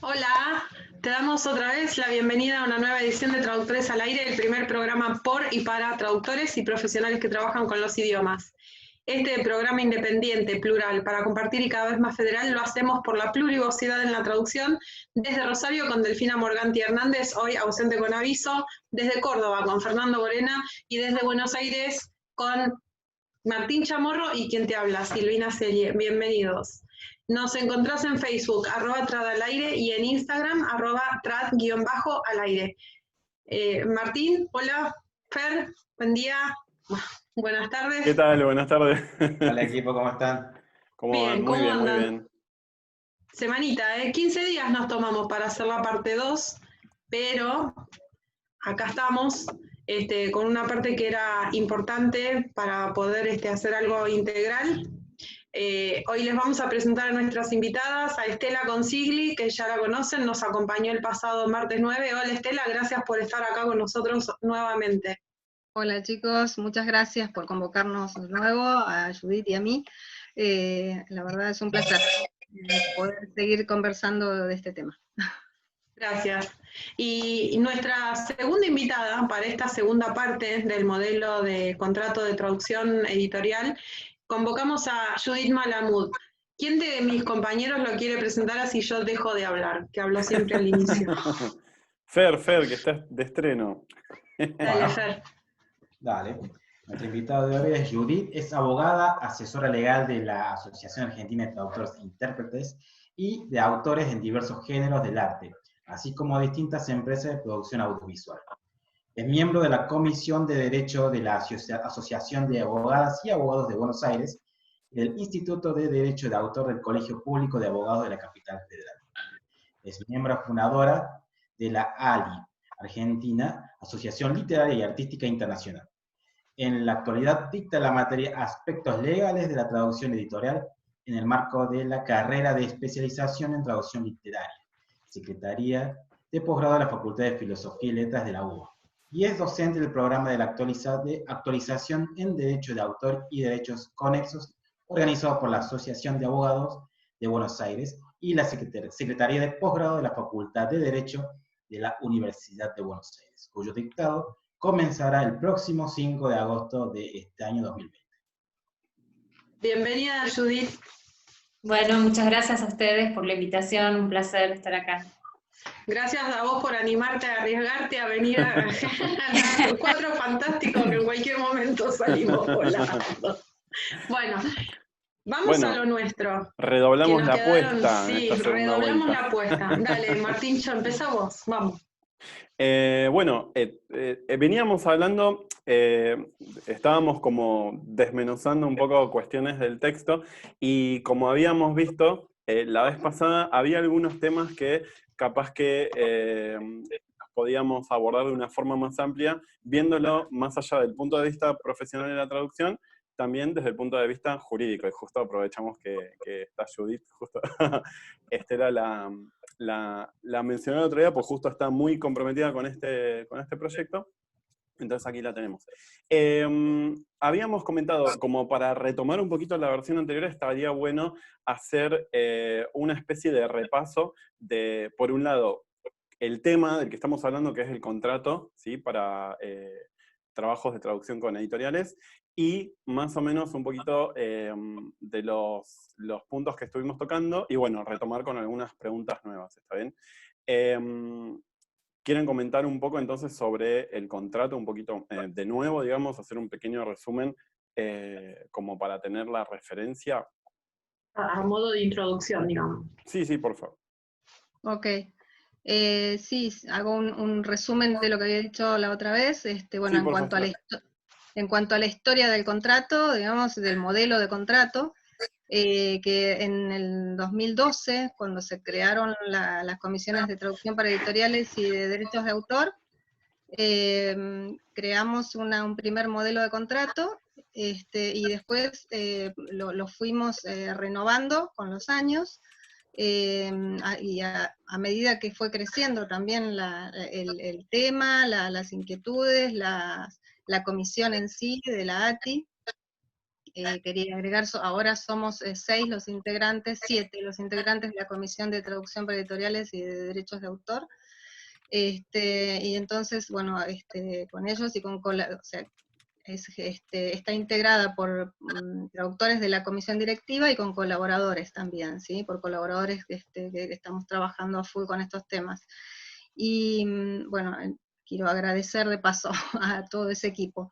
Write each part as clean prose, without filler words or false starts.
Hola, te damos otra vez la bienvenida a una nueva edición de Traductores al Aire, el primer programa por y para traductores y profesionales que trabajan con los idiomas. Este programa independiente, plural, para compartir y cada vez más federal, lo hacemos por la plurivocidad en la traducción, desde Rosario con Delfina Morganti Hernández, hoy ausente con aviso, desde Córdoba con Fernando Borena y desde Buenos Aires con Martín Chamorro y quien te habla, Silvina Selle. Bienvenidos. Nos encontrás en Facebook, @tradalaire, y en Instagram, @trad_alaire. Martín, hola. Fer, buen día. Buenas ¿Qué tardes. tal? Buenas tardes. Hola equipo, ¿cómo están? ¿Cómo van? Bien, Muy ¿cómo bien, muy andan? bien. Semanita, 15 días nos tomamos para hacer la parte 2, pero acá estamos con una parte que era importante para poder hacer algo integral. Hoy les vamos a presentar a nuestras invitadas, a Estela Consigli, que ya la conocen, nos acompañó el pasado martes 9. Hola Estela, gracias por estar acá con nosotros nuevamente. Hola chicos, muchas gracias por convocarnos de nuevo, a Judith y a mí. La verdad es un placer poder seguir conversando de este tema. Gracias. Y nuestra segunda invitada para esta segunda parte del modelo de contrato de traducción editorial, convocamos a Judith Malamud. ¿Quién de mis compañeros lo quiere presentar así yo dejo de hablar? Que hablo siempre al inicio. Fer, que estás de estreno. Dale, Fer. Dale. Nuestro invitado de hoy es Judith, es abogada, asesora legal de la Asociación Argentina de Traductores e Intérpretes y de autores en diversos géneros del arte, así como distintas empresas de producción audiovisual. Es miembro de la Comisión de Derecho de la Asociación de Abogadas y Abogados de Buenos Aires y del Instituto de Derecho de Autor del Colegio Público de Abogados de la Capital Federal. Es miembro fundadora de la ALI, Argentina, Asociación Literaria y Artística Internacional. En la actualidad dicta la materia Aspectos Legales de la Traducción Editorial en el marco de la carrera de especialización en traducción literaria, Secretaría de Posgrado de la Facultad de Filosofía y Letras de la UBA, y es docente del programa de actualización en Derecho de Autor y Derechos Conexos, organizado por la Asociación de Abogados de Buenos Aires y la Secretaría de Posgrado de la Facultad de Derecho de la Universidad de Buenos Aires, cuyo dictado comenzará el próximo 5 de agosto de este año 2020. Bienvenida, Judith. Bueno, muchas gracias a ustedes por la invitación, un placer estar acá. Gracias a vos por animarte a arriesgarte a venir a Cuatro Fantásticos, que en cualquier momento salimos volando. Bueno, vamos a lo nuestro. Redoblamos la quedaron, apuesta en sí, esta segunda redoblamos vuelta. la apuesta. Dale, Martín, ya empezá vos, vamos. Veníamos hablando, estábamos como desmenuzando un poco cuestiones del texto, y como habíamos visto la vez pasada, había algunos temas que capaz que podíamos abordar de una forma más amplia, viéndolo más allá del punto de vista profesional de la traducción, también desde el punto de vista jurídico, y justo aprovechamos que está Judith, justo Estela la mencioné el otro día, pues justo está muy comprometida con este proyecto, entonces aquí la tenemos. Habíamos comentado, como para retomar un poquito la versión anterior, estaría bueno hacer una especie de repaso de, por un lado, el tema del que estamos hablando, que es el contrato, ¿sí? Para trabajos de traducción con editoriales, y más o menos un poquito de los puntos que estuvimos tocando, y bueno, retomar con algunas preguntas nuevas, ¿está bien? ¿Quieren comentar un poco entonces sobre el contrato, un poquito de nuevo, digamos, hacer un pequeño resumen como para tener la referencia? A modo de introducción, digamos. Sí, por favor. Ok. Sí, hago un resumen de lo que había dicho la otra vez. Bueno, Sí, en cuanto a la historia del contrato, digamos, del modelo de contrato, que en el 2012, cuando se crearon las comisiones de traducción para editoriales y de derechos de autor, creamos un primer modelo de contrato, y después lo fuimos renovando con los años, y a medida que fue creciendo también el tema, las inquietudes, la comisión en sí de la ATI, quería agregar, ahora somos 7 los integrantes de la Comisión de Traducción para Editoriales y de Derechos de Autor. Y entonces, bueno, con ellos y o sea, está integrada por traductores de la comisión directiva y con colaboradores también, ¿sí? Por colaboradores que estamos trabajando a full con estos temas. Y bueno, quiero agradecer de paso a todo ese equipo.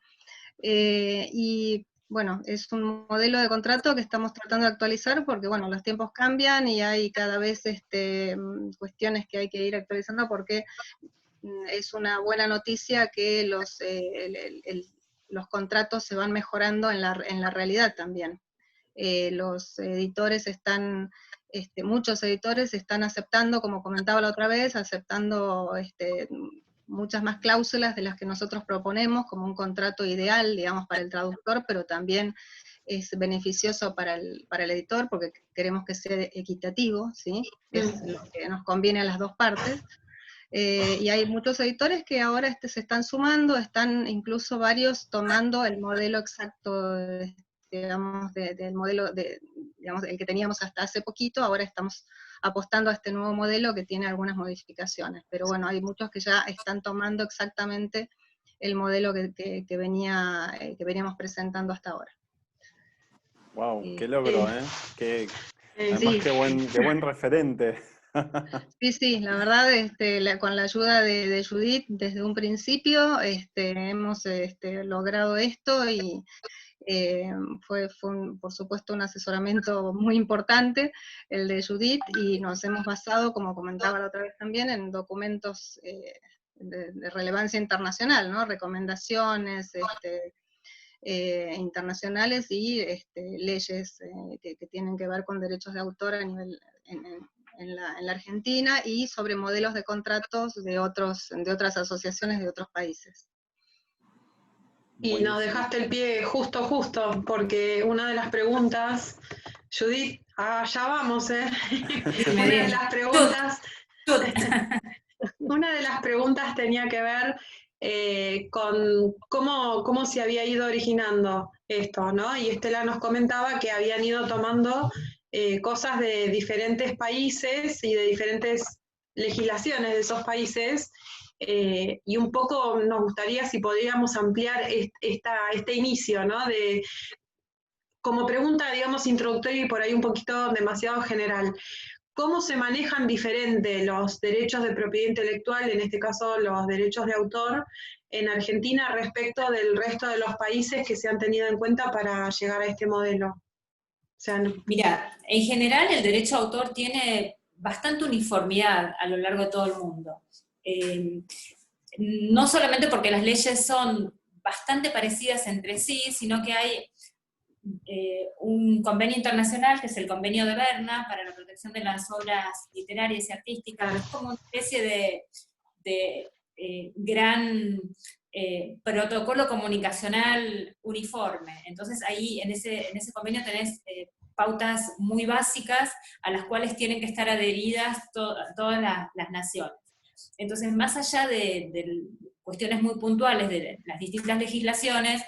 Y bueno, es un modelo de contrato que estamos tratando de actualizar porque, bueno, los tiempos cambian y hay cada vez cuestiones que hay que ir actualizando porque es una buena noticia que los contratos se van mejorando en la realidad también. Los editores muchos editores están aceptando, como comentaba la otra vez, aceptando muchas más cláusulas de las que nosotros proponemos, como un contrato ideal, digamos, para el traductor, pero también es beneficioso para el editor, porque queremos que sea equitativo, ¿sí? Que es lo que nos conviene a las dos partes. Y hay muchos editores que ahora se están sumando, están incluso varios tomando el modelo exacto, digamos, del modelo, digamos, el que teníamos hasta hace poquito. Ahora estamos apostando a este nuevo modelo que tiene algunas modificaciones, pero bueno, hay muchos que ya están tomando exactamente el modelo que veníamos presentando hasta ahora. Wow, qué logro, además Sí. qué buen referente. Sí, la verdad, con la ayuda de Judith, desde un principio hemos logrado esto y fue por supuesto un asesoramiento muy importante el de Judith, y nos hemos basado, como comentaba la otra vez también, en documentos de relevancia internacional, ¿no? Recomendaciones internacionales y leyes que tienen que ver con derechos de autor a nivel en la Argentina, y sobre modelos de contratos de otras asociaciones de otros países. Y nos dejaste el pie justo, porque una de las preguntas, Judith, ya vamos, una de las preguntas tenía que ver con cómo se había ido originando esto, ¿no? Y Estela nos comentaba que habían ido tomando cosas de diferentes países y de diferentes legislaciones de esos países, y un poco nos gustaría si podríamos ampliar este inicio, ¿no? Como pregunta, digamos, introductoria y por ahí un poquito demasiado general. ¿Cómo se manejan diferente los derechos de propiedad intelectual, en este caso los derechos de autor, en Argentina respecto del resto de los países que se han tenido en cuenta para llegar a este modelo? Mira, en general el derecho a autor tiene bastante uniformidad a lo largo de todo el mundo. No solamente porque las leyes son bastante parecidas entre sí, sino que hay un convenio internacional, que es el Convenio de Berna, para la protección de las obras literarias y artísticas. Es como una especie de gran protocolo comunicacional uniforme. Entonces ahí en ese convenio tenés pautas muy básicas a las cuales tienen que estar adheridas todas las naciones. Entonces, más allá de cuestiones muy puntuales de las distintas legislaciones,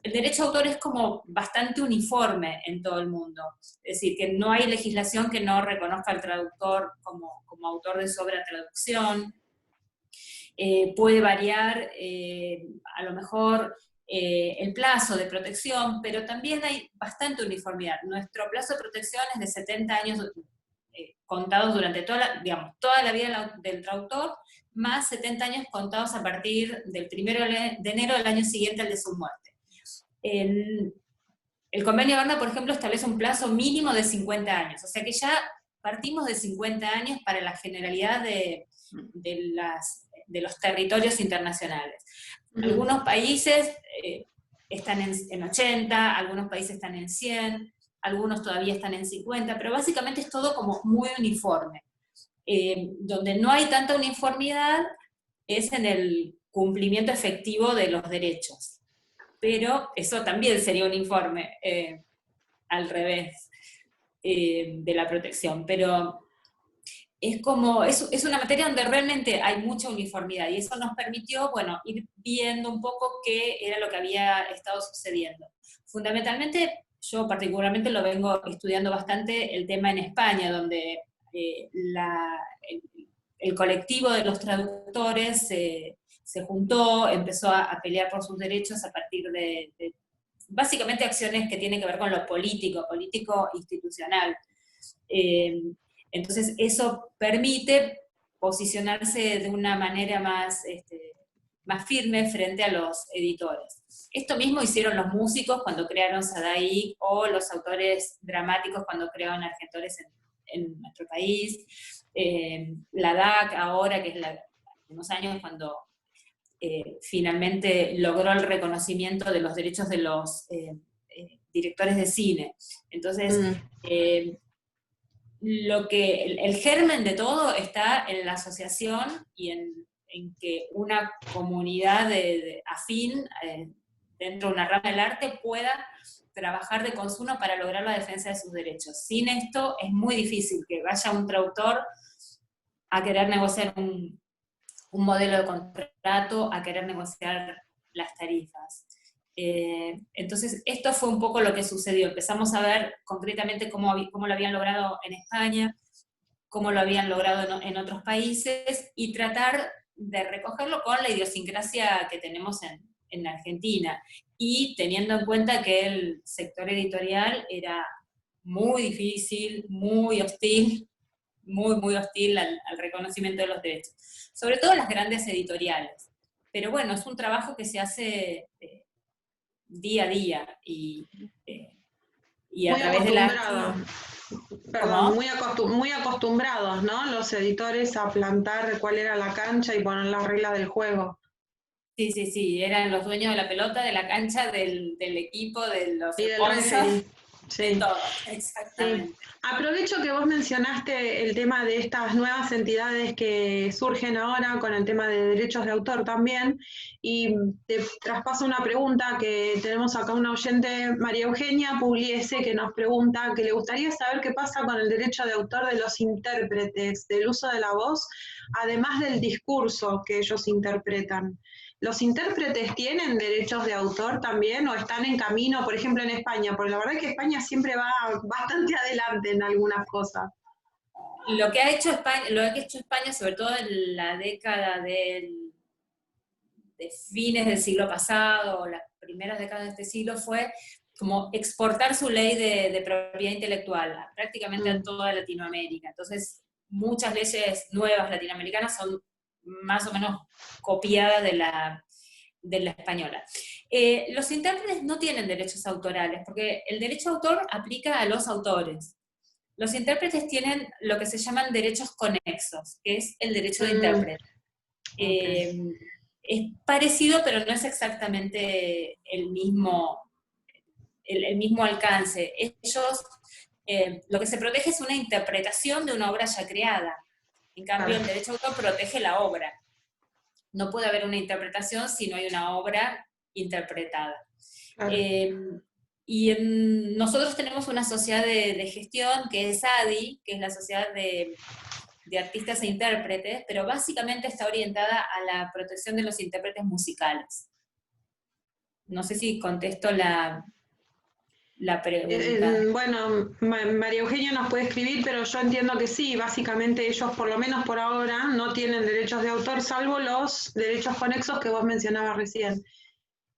el derecho a autor es como bastante uniforme en todo el mundo. Es decir, que no hay legislación que no reconozca al traductor como autor de su obra de traducción. Puede variar a lo mejor el plazo de protección, pero también hay bastante uniformidad. Nuestro plazo de protección es de 70 años contados durante toda la vida del traductor, más 70 años contados a partir del 1 de enero del año siguiente al de su muerte. El convenio Berna, por ejemplo, establece un plazo mínimo de 50 años, o sea que ya partimos de 50 años para la generalidad de los territorios internacionales. Algunos países están en 80, algunos países están en 100, algunos todavía están en 50, pero básicamente es todo como muy uniforme. Donde no hay tanta uniformidad es en el cumplimiento efectivo de los derechos. Pero eso también sería un informe al revés de la protección. Pero es una materia donde realmente hay mucha uniformidad, y eso nos permitió, bueno, ir viendo un poco qué era lo que había estado sucediendo. Fundamentalmente, yo particularmente lo vengo estudiando bastante el tema en España, donde el colectivo de los traductores se juntó, empezó a pelear por sus derechos a partir de básicamente acciones que tienen que ver con lo político institucional. Entonces eso permite posicionarse de una manera más firme frente a los editores. Esto mismo hicieron los músicos cuando crearon Sadaic, o los autores dramáticos cuando crearon Argentores en nuestro país, la DAC ahora, que es hace unos años cuando finalmente logró el reconocimiento de los derechos de los directores de cine. Entonces, el germen de todo está en la asociación y en que una comunidad afín dentro de una rama del arte pueda trabajar de consumo para lograr la defensa de sus derechos. Sin esto es muy difícil que vaya un traductor a querer negociar un modelo de contrato, a querer negociar las tarifas. Entonces, esto fue un poco lo que sucedió. Empezamos a ver concretamente cómo lo habían logrado en España, cómo lo habían logrado en otros países, y tratar de recogerlo con la idiosincrasia que tenemos en Argentina, y teniendo en cuenta que el sector editorial era muy difícil, muy hostil, muy hostil al reconocimiento de los derechos, sobre todo las grandes editoriales. Pero bueno, es un trabajo que se hace día a día, y a través de la... Perdón, muy acostumbrados, ¿no? Los editores a plantar cuál era la cancha y poner las reglas del juego. Sí, eran los dueños de la pelota, de la cancha, del equipo, de los y del sponsors, sí. de todo, exactamente. Sí. Aprovecho que vos mencionaste el tema de estas nuevas entidades que surgen ahora con el tema de derechos de autor también, y te traspaso una pregunta que tenemos acá, una oyente, María Eugenia Pugliese, que nos pregunta que le gustaría saber qué pasa con el derecho de autor de los intérpretes, del uso de la voz, además del discurso que ellos interpretan. ¿Los intérpretes tienen derechos de autor también o están en camino, por ejemplo, en España? Porque la verdad es que España siempre va bastante adelante en algunas cosas. Lo que ha hecho España, sobre todo en la década de fines del siglo pasado, o las primeras décadas de este siglo, fue como exportar su ley de propiedad intelectual prácticamente a toda Latinoamérica. Entonces, muchas leyes nuevas latinoamericanas son más o menos copiada de la española. Los intérpretes no tienen derechos autorales, porque el derecho de autor aplica a los autores. Los intérpretes tienen lo que se llaman derechos conexos, que es el derecho de intérprete. Es parecido, pero no es exactamente el mismo alcance. Ellos, lo que se protege es una interpretación de una obra ya creada. En cambio, el derecho de autor protege la obra. No puede haber una interpretación si no hay una obra interpretada. Nosotros tenemos una sociedad de gestión que es ADI, que es la Sociedad de Artistas e Intérpretes, pero básicamente está orientada a la protección de los intérpretes musicales. No sé si contesto la pregunta. Bueno, María Eugenia nos puede escribir, pero yo entiendo que sí, básicamente ellos, por lo menos por ahora, no tienen derechos de autor, salvo los derechos conexos que vos mencionabas recién.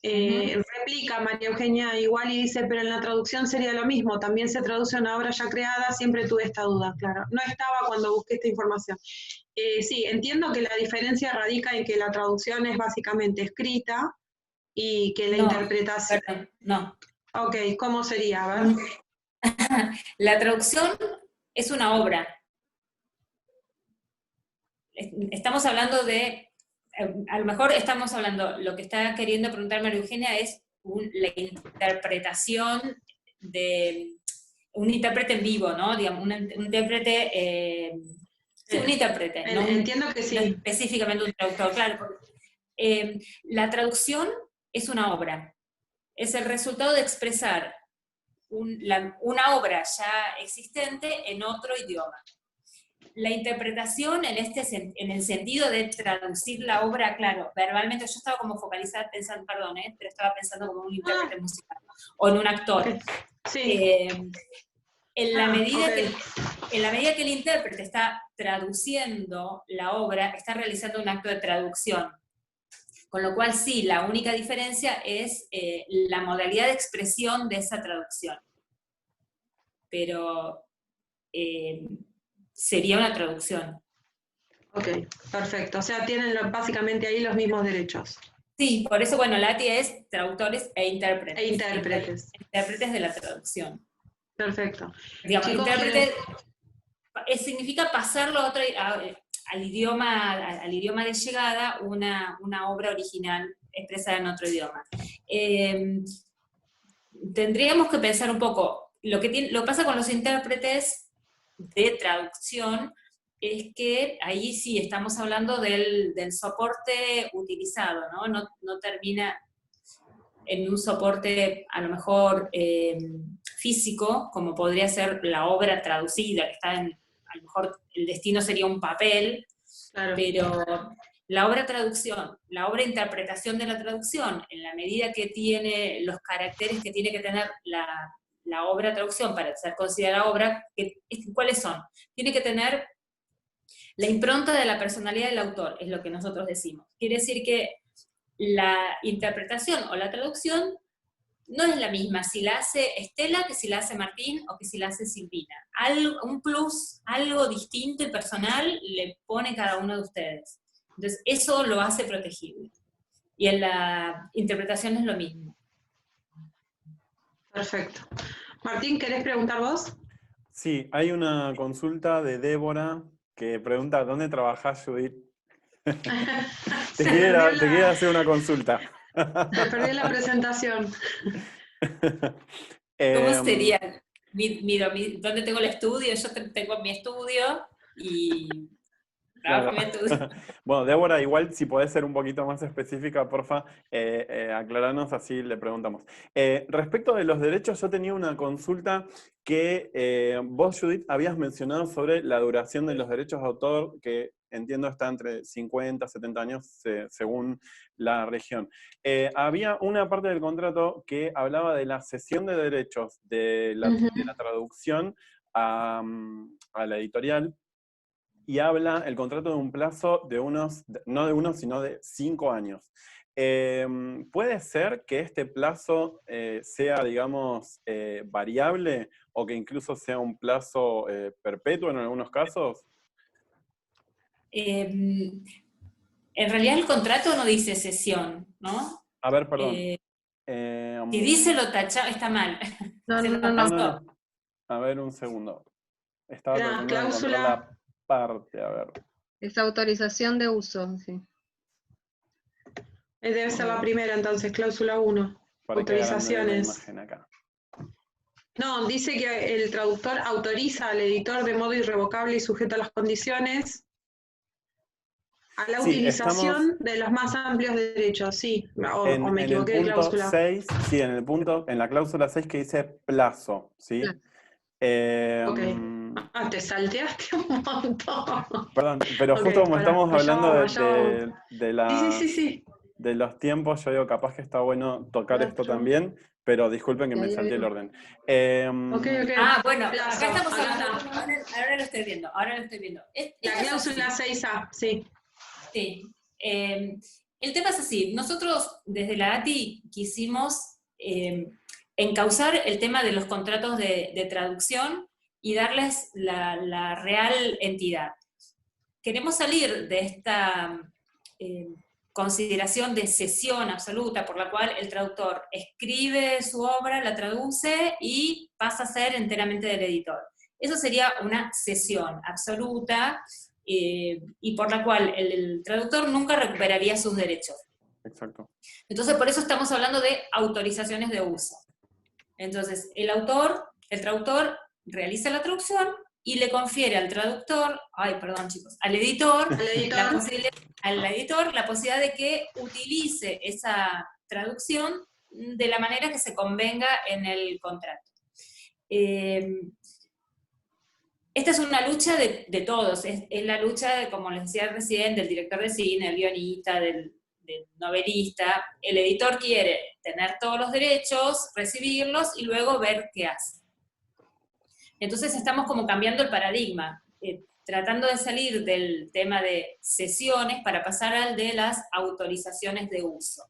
Replica María Eugenia igual y dice, pero en la traducción sería lo mismo, también se traduce una obra ya creada, siempre tuve esta duda, claro. No estaba cuando busqué esta información. Sí, entiendo que la diferencia radica en que la traducción es básicamente escrita y que la interpretación... Perdón, no. Ok, ¿cómo sería? A ver. La traducción es una obra. Estamos hablando de, a lo mejor estamos hablando, lo que está queriendo preguntar María Eugenia es la interpretación de un intérprete en vivo, ¿no? Digamos, un intérprete, sí, un intérprete. ¿No? Entiendo que sí. No específicamente un traductor, claro. Porque, la traducción es una obra. Es el resultado de expresar una obra ya existente en otro idioma. La interpretación en el sentido de traducir la obra, claro, verbalmente, yo estaba como focalizada pensando, pero estaba pensando como un intérprete musical, o en un actor. Sí. En la medida ok. que el intérprete está traduciendo la obra, está realizando un acto de traducción. Con lo cual sí, la única diferencia es la modalidad de expresión de esa traducción. Pero sería una traducción. Ok, perfecto. O sea, tienen básicamente ahí los mismos derechos. Sí, por eso, bueno, la ATI es traductores e intérpretes. E intérpretes. Intérpretes de la traducción. Perfecto. Digamos, Chicos, intérprete significa pasarlo a al idioma de llegada una obra original expresada en otro idioma. Tendríamos que pensar un poco, lo que pasa con los intérpretes de traducción es que ahí sí estamos hablando del soporte utilizado, ¿no? No termina en un soporte a lo mejor físico, como podría ser la obra traducida, que está a lo mejor el destino sería un papel, claro. Pero la obra traducción, la obra interpretación de la traducción, en la medida que tiene los caracteres que tiene que tener la obra traducción para ser considerada obra, ¿cuáles son? Tiene que tener la impronta de la personalidad del autor, es lo que nosotros decimos. Quiere decir que la interpretación o la traducción no es la misma si la hace Estela que si la hace Martín o que si la hace Silvina. Un plus, algo distinto y personal le pone cada uno de ustedes. Entonces, eso lo hace protegible. Y en la interpretación es lo mismo. Perfecto. Martín, ¿querés preguntar vos? Sí, hay una consulta de Débora que pregunta, ¿dónde trabajás, Judith? Te quiere hacer una consulta. Se perdió la presentación. ¿Cómo sería? ¿Dónde tengo el estudio? Yo tengo mi estudio y trabajo en mi estudio. Bueno, Débora, igual si podés ser un poquito más específica, porfa, aclaranos, así le preguntamos. Respecto de los derechos, yo tenía una consulta que vos, Judith, habías mencionado sobre la duración de los derechos de autor, que entiendo está entre 50 y 70 años según la región. Había una parte del contrato que hablaba de la cesión de derechos de la traducción a la editorial, y habla el contrato de un plazo de no de uno, sino de 5 años. ¿Puede ser que este plazo sea, digamos, variable o que incluso sea un plazo perpetuo en algunos casos? En realidad el contrato no dice cesión, ¿no? A ver, perdón. Si dice lo tachado, está mal. No. A ver, un segundo. Estaba tratando de encontrar cláusula. la parte, a ver. Es autorización de uso, sí. Debe ser la primera entonces, cláusula 1. Para que hagan la Autorizaciones. imagen acá. No, dice que el traductor autoriza al editor de modo irrevocable y sujeto a las condiciones a la utilización de los más amplios derechos, sí. O me equivoqué de cláusula. 6, sí, en la cláusula 6 que dice plazo, ¿sí? Ok. Te salteaste un montón. Perdón, pero justo como estamos hablando Sí. de los tiempos, yo digo, capaz que está bueno tocar esto también, pero disculpen que me salté el orden. Ok. Bueno, Plazo, acá estamos hablando, ahora lo estoy viendo. La cláusula 6A, sí. Sí. El tema es así, nosotros desde la ATI quisimos encauzar el tema de los contratos de traducción y darles la real entidad. Queremos salir de esta consideración de cesión absoluta por la cual el traductor escribe su obra, la traduce y pasa a ser enteramente del editor. Eso sería una cesión absoluta y por la cual el traductor nunca recuperaría sus derechos. Exacto. Entonces por eso estamos hablando de autorizaciones de uso. Entonces el traductor realiza la traducción y le confiere al traductor, al editor la posibilidad de que utilice esa traducción de la manera que se convenga en el contrato. Esta es una lucha de todos, es la lucha, como les decía recién, del director de cine, del guionista, del de novelista, el editor quiere tener todos los derechos, recibirlos y luego ver qué hace. Entonces estamos como cambiando el paradigma, tratando de salir del tema de cesiones para pasar al de las autorizaciones de uso.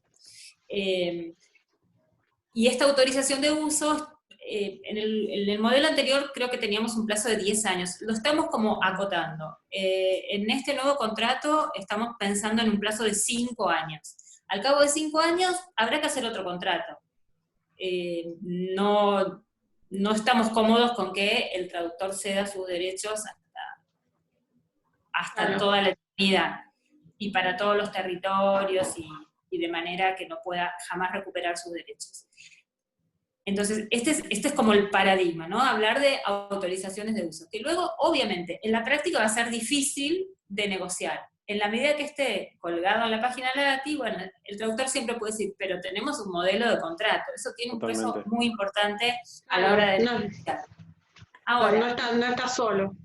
Y esta autorización de uso, en el modelo anterior creo que teníamos un plazo de 10 años, lo estamos como acotando. En este nuevo contrato estamos pensando en un plazo de 5 años. Al cabo de 5 años habrá que hacer otro contrato. No estamos cómodos con que el traductor ceda sus derechos hasta toda la eternidad, y para todos los territorios, y de manera que no pueda jamás recuperar sus derechos. Entonces, este es como el paradigma, ¿no? Hablar de autorizaciones de uso, que luego, obviamente, en la práctica va a ser difícil de negociar. En la medida que esté colgado en la página LATI, bueno, el traductor siempre puede decir, pero tenemos un modelo de contrato, eso tiene un peso muy importante a la hora de negociar. Ahora, no está solo.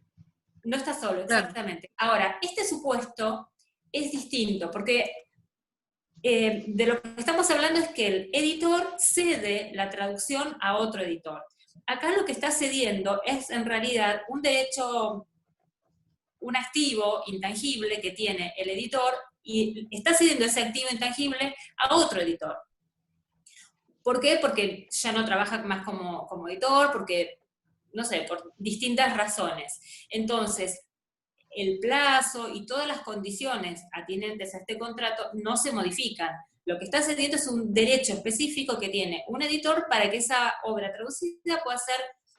No está solo, exactamente. Ahora, este supuesto es distinto, porque de lo que estamos hablando es que el editor cede la traducción a otro editor. Acá lo que está cediendo es en realidad un derecho, un activo intangible que tiene el editor, y está cediendo ese activo intangible a otro editor. ¿Por qué? Porque ya no trabaja más como editor, porque, no sé, por distintas razones. Entonces, el plazo y todas las condiciones atinentes a este contrato no se modifican. Lo que está cediendo es un derecho específico que tiene un editor para que esa obra traducida pueda ser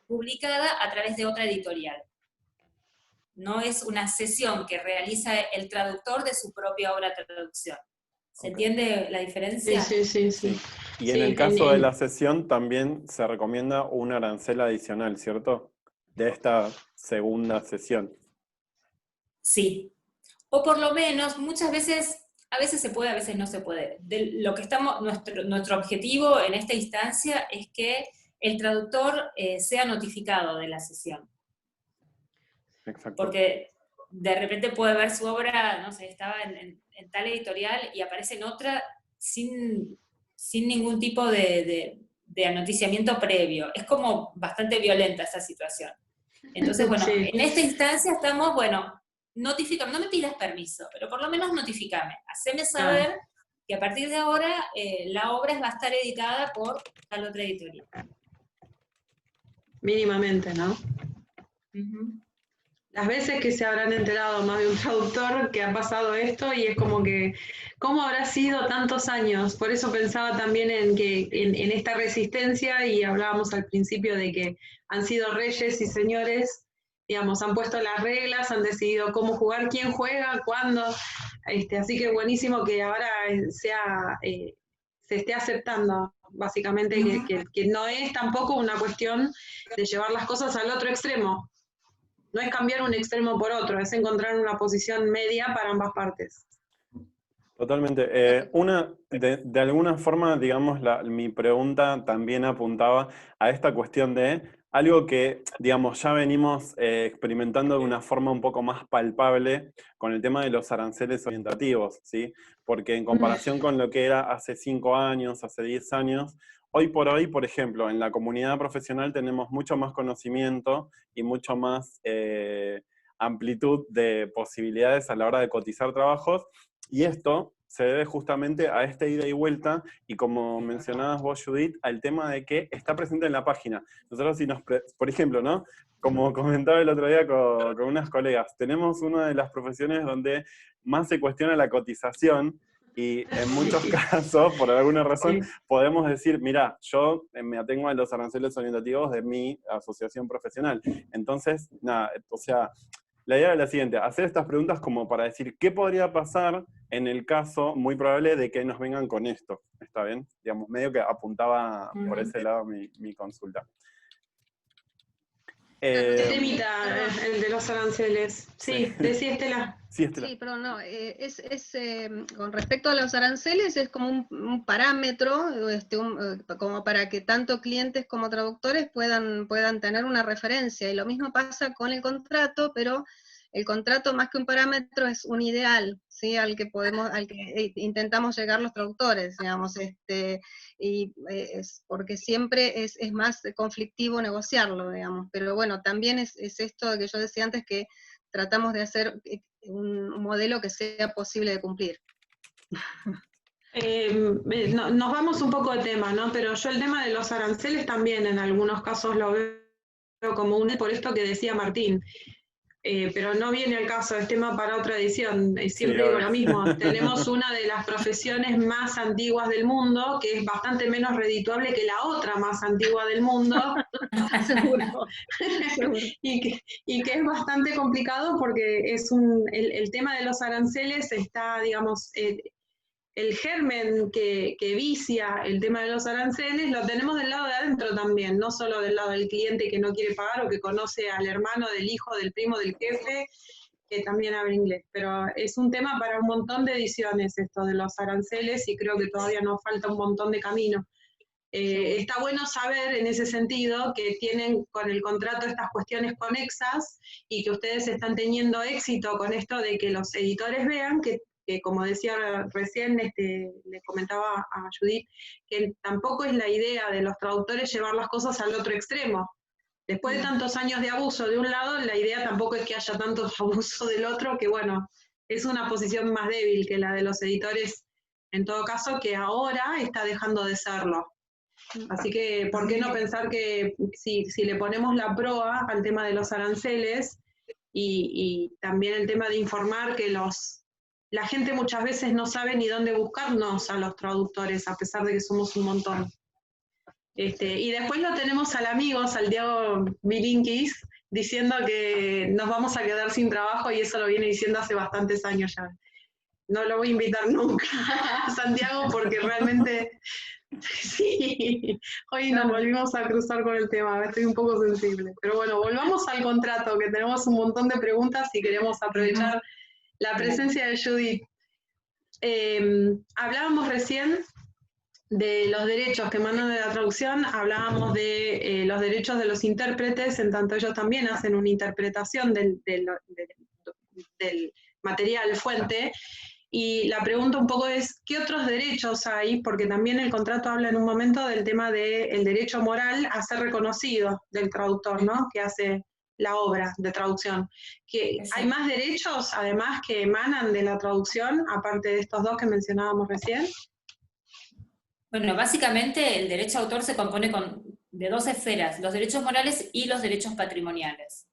publicada a través de otra editorial. No es una cesión que realiza el traductor de su propia obra de traducción. ¿Se entiende la diferencia? Sí. Y en el caso de la cesión también se recomienda un arancel adicional, ¿cierto? De esta segunda cesión. Sí. O por lo menos, muchas veces, a veces se puede, a veces no se puede. Nuestro objetivo en esta instancia es que el traductor sea notificado de la cesión. Exacto. Porque de repente puede ver su obra, no sé, estaba en tal editorial y aparece en otra sin ningún tipo de anoticiamiento previo. Es como bastante violenta esa situación. Entonces, bueno, en esta instancia estamos, bueno, notificame, no me pidas permiso, pero por lo menos notificame, haceme saber que a partir de ahora la obra va a estar editada por tal otra editorial. Mínimamente, ¿no? Las veces que se habrán enterado más de un traductor que ha pasado esto, y es como que, ¿cómo habrá sido tantos años? Por eso pensaba también en esta resistencia, y hablábamos al principio de que han sido reyes y señores, digamos, han puesto las reglas, han decidido cómo jugar, quién juega, cuándo, así que buenísimo que ahora se esté aceptando, básicamente, que no es tampoco una cuestión de llevar las cosas al otro extremo. No es cambiar un extremo por otro, es encontrar una posición media para ambas partes. Totalmente. De alguna forma, digamos, mi pregunta también apuntaba a esta cuestión de algo que, digamos, ya venimos experimentando de una forma un poco más palpable con el tema de los aranceles orientativos, ¿sí? Porque en comparación con lo que era hace 5 años, hace 10 años, hoy por hoy, por ejemplo, en la comunidad profesional tenemos mucho más conocimiento y mucho más amplitud de posibilidades a la hora de cotizar trabajos, y esto se debe justamente a esta ida y vuelta, y como mencionabas vos, Judith, al tema de que está presente en la página. Nosotros, por ejemplo, ¿no? Como comentaba el otro día con unas colegas, tenemos una de las profesiones donde más se cuestiona la cotización, y en muchos casos, por alguna razón, podemos decir, mira, yo me atengo a los aranceles orientativos de mi asociación profesional. Entonces, nada, o sea, la idea es la siguiente: hacer estas preguntas como para decir qué podría pasar en el caso muy probable de que nos vengan con esto. ¿Está bien? Digamos, medio que apuntaba por ese lado mi consulta. Temita, el de los aranceles. Sí, decía Estela. Sí, Estela. Sí, perdón, no, con respecto a los aranceles es como un parámetro, como para que tanto clientes como traductores puedan tener una referencia, y lo mismo pasa con el contrato, pero el contrato más que un parámetro es un ideal, ¿sí? al que intentamos llegar los traductores, digamos, porque siempre es más conflictivo negociarlo, digamos, pero bueno, también es esto que yo decía antes, que tratamos de hacer un modelo que sea posible de cumplir. Nos vamos un poco de tema, ¿no? Pero yo el tema de los aranceles también en algunos casos lo veo como por esto que decía Martín. Pero no viene al caso, es tema para otra edición. Siempre digo lo mismo. Tenemos una de las profesiones más antiguas del mundo, que es bastante menos redituable que la otra más antigua del mundo. Seguro. y que es bastante complicado porque el tema de los aranceles está, digamos, el germen que vicia el tema de los aranceles lo tenemos del lado de adentro también, no solo del lado del cliente que no quiere pagar o que conoce al hermano, del hijo, del primo, del jefe, que también habla inglés. Pero es un tema para un montón de ediciones esto de los aranceles y creo que todavía nos falta un montón de camino. Está bueno saber en ese sentido que tienen con el contrato estas cuestiones conexas y que ustedes están teniendo éxito con esto de que los editores vean que como decía recién, le comentaba a Judith, que tampoco es la idea de los traductores llevar las cosas al otro extremo. Después de tantos años de abuso de un lado, la idea tampoco es que haya tanto abuso del otro, que bueno, es una posición más débil que la de los editores, en todo caso, que ahora está dejando de serlo. Así que, ¿por qué no pensar que si le ponemos la proa al tema de los aranceles y también el tema de informar que la gente muchas veces no sabe ni dónde buscarnos a los traductores, a pesar de que somos un montón. Y después lo tenemos al amigo, Santiago Bilinkis, diciendo que nos vamos a quedar sin trabajo, y eso lo viene diciendo hace bastantes años ya. No lo voy a invitar nunca a Santiago porque realmente, sí, hoy nos volvimos a cruzar con el tema, estoy un poco sensible. Pero bueno, volvamos al contrato, que tenemos un montón de preguntas y queremos aprovechar la presencia de Judith. Hablábamos recién de los derechos que emanan de la traducción, hablábamos de los derechos de los intérpretes, en tanto ellos también hacen una interpretación del material fuente, y la pregunta un poco es, ¿qué otros derechos hay? Porque también el contrato habla en un momento del tema del derecho moral a ser reconocido del traductor, ¿no? Que hace la obra de traducción. ¿Hay más derechos, además, que emanan de la traducción, aparte de estos dos que mencionábamos recién? Bueno, básicamente el derecho de autor se compone de dos esferas, los derechos morales y los derechos patrimoniales.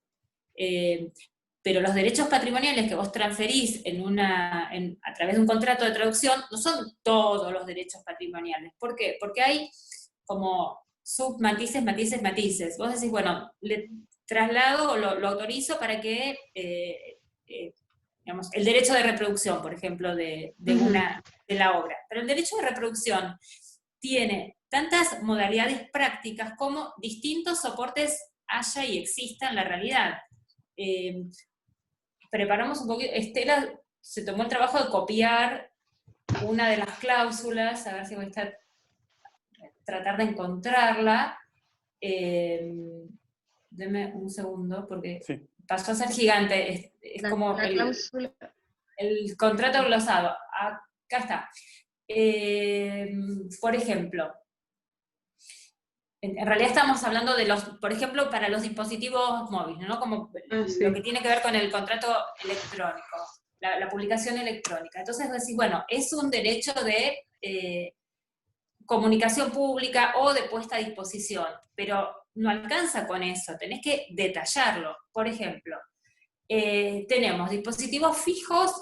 Pero los derechos patrimoniales que vos transferís a través de un contrato de traducción no son todos los derechos patrimoniales. ¿Por qué? Porque hay como submatices, matices, matices. Vos decís, bueno, le traslado o lo autorizo para que, digamos, el derecho de reproducción, por ejemplo, de la obra. Pero el derecho de reproducción tiene tantas modalidades prácticas como distintos soportes haya y exista en la realidad. Preparamos un poquito, Estela se tomó el trabajo de copiar una de las cláusulas, a ver si voy a tratar de encontrarla. Deme un segundo, porque sí, pasó a ser gigante, es como el contrato glosado. Acá está. Por ejemplo, en realidad estamos hablando de por ejemplo, para los dispositivos móviles, ¿no? Como sí, lo que tiene que ver con el contrato electrónico, la publicación electrónica. Entonces decís, bueno, es un derecho de comunicación pública o de puesta a disposición, pero no alcanza con eso, tenés que detallarlo. Por ejemplo, tenemos dispositivos fijos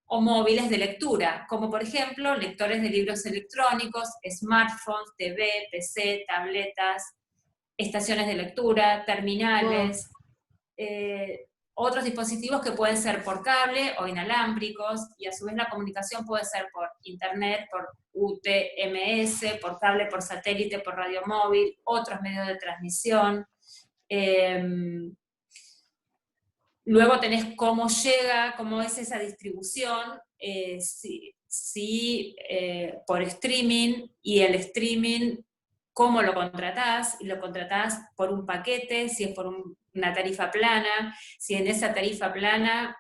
o móviles de lectura, como por ejemplo lectores de libros electrónicos, smartphones, TV, PC, tabletas, estaciones de lectura, terminales, otros dispositivos que pueden ser por cable o inalámbricos, y a su vez la comunicación puede ser por internet, por UTMS, por cable, por satélite, por radio móvil, otros medios de transmisión. Luego tenés cómo llega, cómo es esa distribución, si por streaming, y el streaming, cómo lo contratás, y lo contratás por un paquete, si es por una tarifa plana, si en esa tarifa plana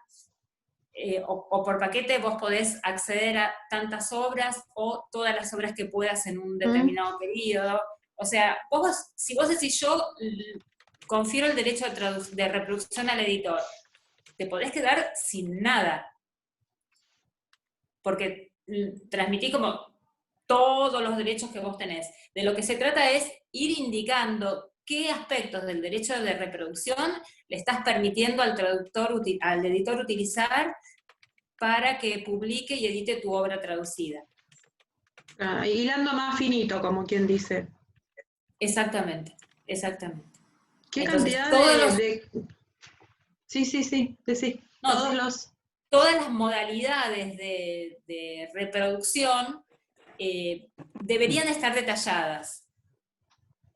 o por paquete vos podés acceder a tantas obras o todas las obras que puedas en un determinado periodo. O sea, si vos decís yo confiero el derecho de reproducción al editor, te podés quedar sin nada. Porque transmití como todos los derechos que vos tenés. De lo que se trata es ir indicando qué aspectos del derecho de reproducción le estás permitiendo al editor utilizar para que publique y edite tu obra traducida. Hilando más finito, como quien dice. Exactamente, exactamente. ¿Qué Entonces, cantidad Sí. No, todas las modalidades de reproducción deberían estar detalladas,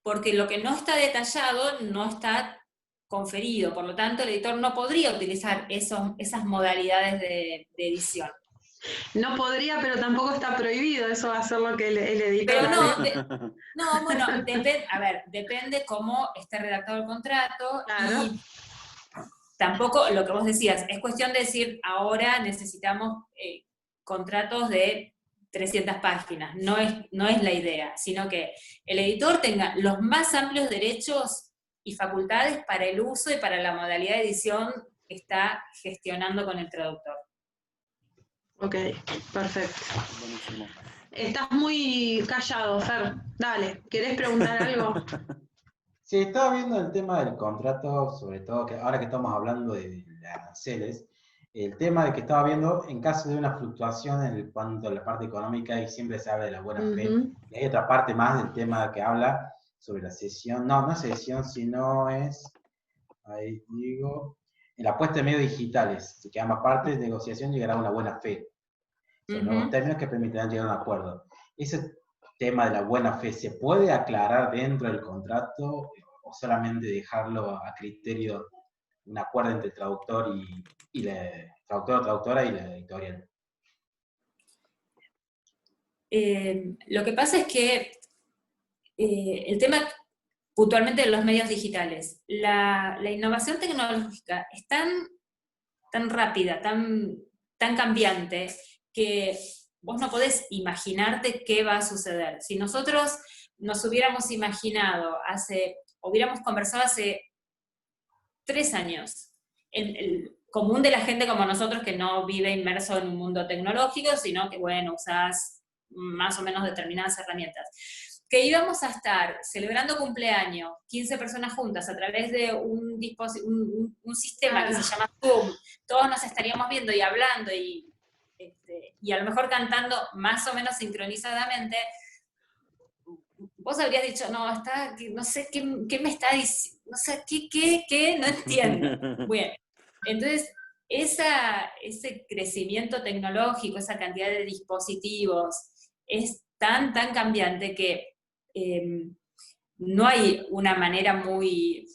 porque lo que no está detallado no está conferido, por lo tanto el editor no podría utilizar esas modalidades de edición. No podría, pero tampoco está prohibido, eso va a ser lo que el editor... Pero bueno, depende cómo esté redactado el contrato, claro. Y tampoco, lo que vos decías, es cuestión de decir, ahora necesitamos contratos de 300 páginas, no es la idea, sino que el editor tenga los más amplios derechos y facultades para el uso y para la modalidad de edición que está gestionando con el traductor. Ok, perfecto. Buenísimo. Estás muy callado, Fer. Dale, ¿querés preguntar algo? Sí, estaba viendo el tema del contrato, sobre todo que ahora que estamos hablando de aranceles, el tema de que estaba viendo en caso de una fluctuación en cuanto a la parte económica, y siempre se habla de la buena fe, y hay otra parte más del tema que habla sobre la cesión, no es cesión, sino es, ahí digo, en la puesta de medios digitales, que ambas partes de negociación llegará a una buena fe. Son nuevos términos que permitirán llegar a un acuerdo. Ese tema de la buena fe, ¿se puede aclarar dentro del contrato o solamente dejarlo a criterio de un acuerdo entre el traductor y la traductora y la editorial? Lo que pasa es que el tema puntualmente de los medios digitales, la innovación tecnológica es tan rápida, tan cambiante, que vos no podés imaginarte qué va a suceder. Si nosotros nos hubiéramos imaginado hubiéramos conversado hace 3 años, el común de la gente como nosotros que no vive inmerso en un mundo tecnológico, sino que, bueno, usás más o menos determinadas herramientas, que íbamos a estar celebrando cumpleaños, 15 personas juntas a través de un sistema que se llama Zoom, todos nos estaríamos viendo y hablando y a lo mejor cantando más o menos sincronizadamente, vos habrías dicho, no sé qué me está diciendo, no sé qué, no entiendo. Bueno, entonces, ese crecimiento tecnológico, esa cantidad de dispositivos, es tan cambiante que no hay una manera muy,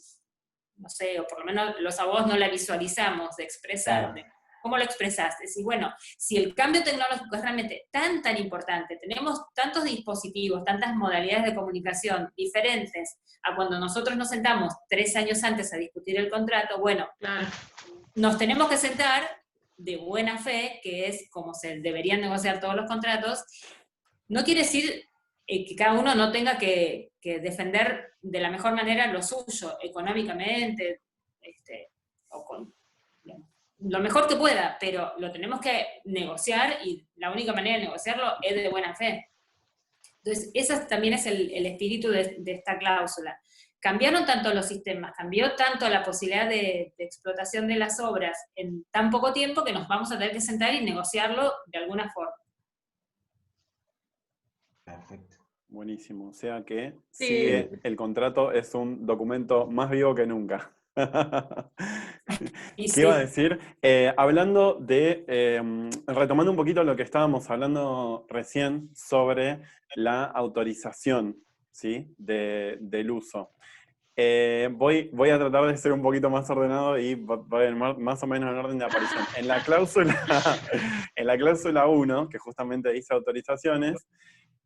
no sé, o por lo menos los abogados no la visualizamos de expresar. Claro. ¿Cómo lo expresaste? Es decir, bueno, si el cambio tecnológico es realmente tan importante, tenemos tantos dispositivos, tantas modalidades de comunicación diferentes a cuando nosotros nos sentamos 3 años antes a discutir el contrato, bueno, nos tenemos que sentar de buena fe, que es como se deberían negociar todos los contratos. No quiere decir que cada uno no tenga que defender de la mejor manera lo suyo, económicamente, o con lo mejor que pueda, pero lo tenemos que negociar y la única manera de negociarlo es de buena fe. Entonces, ese también es el espíritu de esta cláusula. Cambiaron tanto los sistemas, cambió tanto la posibilidad de explotación de las obras en tan poco tiempo que nos vamos a tener que sentar y negociarlo de alguna forma. Perfecto. Buenísimo. O sea que sí, el contrato es un documento más vivo que nunca. ¿Qué iba a decir? Hablando de, retomando un poquito lo que estábamos hablando recién sobre la autorización, ¿sí? del uso. Voy a tratar de ser un poquito más ordenado y voy más o menos en orden de aparición. En la cláusula 1, que justamente dice autorizaciones,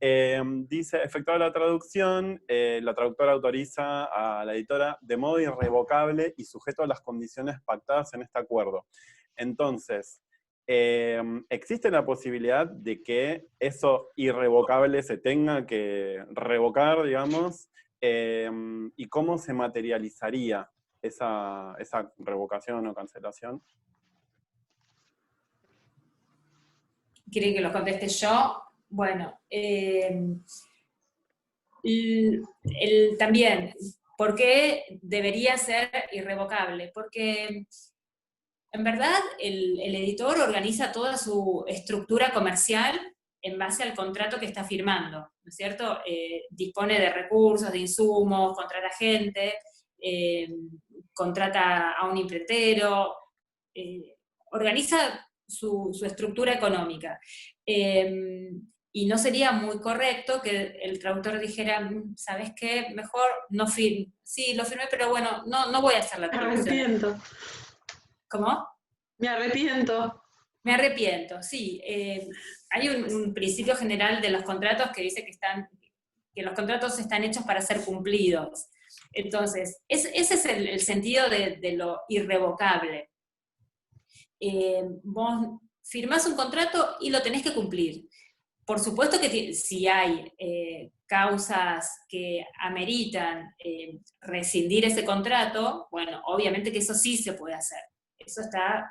Dice, efectuada la traducción, la traductora autoriza a la editora de modo irrevocable y sujeto a las condiciones pactadas en este acuerdo. Entonces, ¿existe la posibilidad de que eso irrevocable se tenga que revocar, digamos? ¿Y cómo se materializaría esa revocación o cancelación? ¿Quieren que lo conteste yo? Bueno, también, ¿por qué debería ser irrevocable? Porque en verdad el editor organiza toda su estructura comercial en base al contrato que está firmando, ¿no es cierto? Dispone de recursos, de insumos, contrata gente, contrata a un imprentero, organiza su estructura económica. Y no sería muy correcto que el traductor dijera, ¿sabes qué? Mejor no firme. Sí, lo firmé, pero bueno, no voy a hacer la traducción. Me arrepiento. ¿Cómo? Me arrepiento. Me arrepiento, sí. Hay un principio general de los contratos que dice que los contratos están hechos para ser cumplidos. Entonces, ese es el sentido de lo irrevocable. Vos firmás un contrato y lo tenés que cumplir. Por supuesto que si hay causas que ameritan rescindir ese contrato, bueno, obviamente que eso sí se puede hacer. Eso está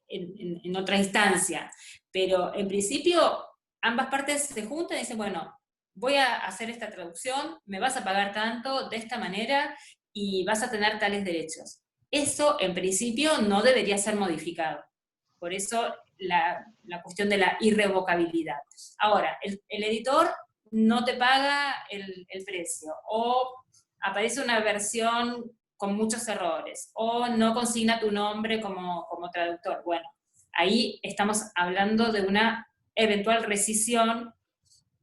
en otra instancia. Pero en principio ambas partes se juntan y dicen, bueno, voy a hacer esta traducción, me vas a pagar tanto, de esta manera, y vas a tener tales derechos. Eso, en principio, no debería ser modificado. Por eso la cuestión de la irrevocabilidad. Ahora, el editor no te paga el precio, o aparece una versión con muchos errores, o no consigna tu nombre como traductor. Bueno, ahí estamos hablando de una eventual rescisión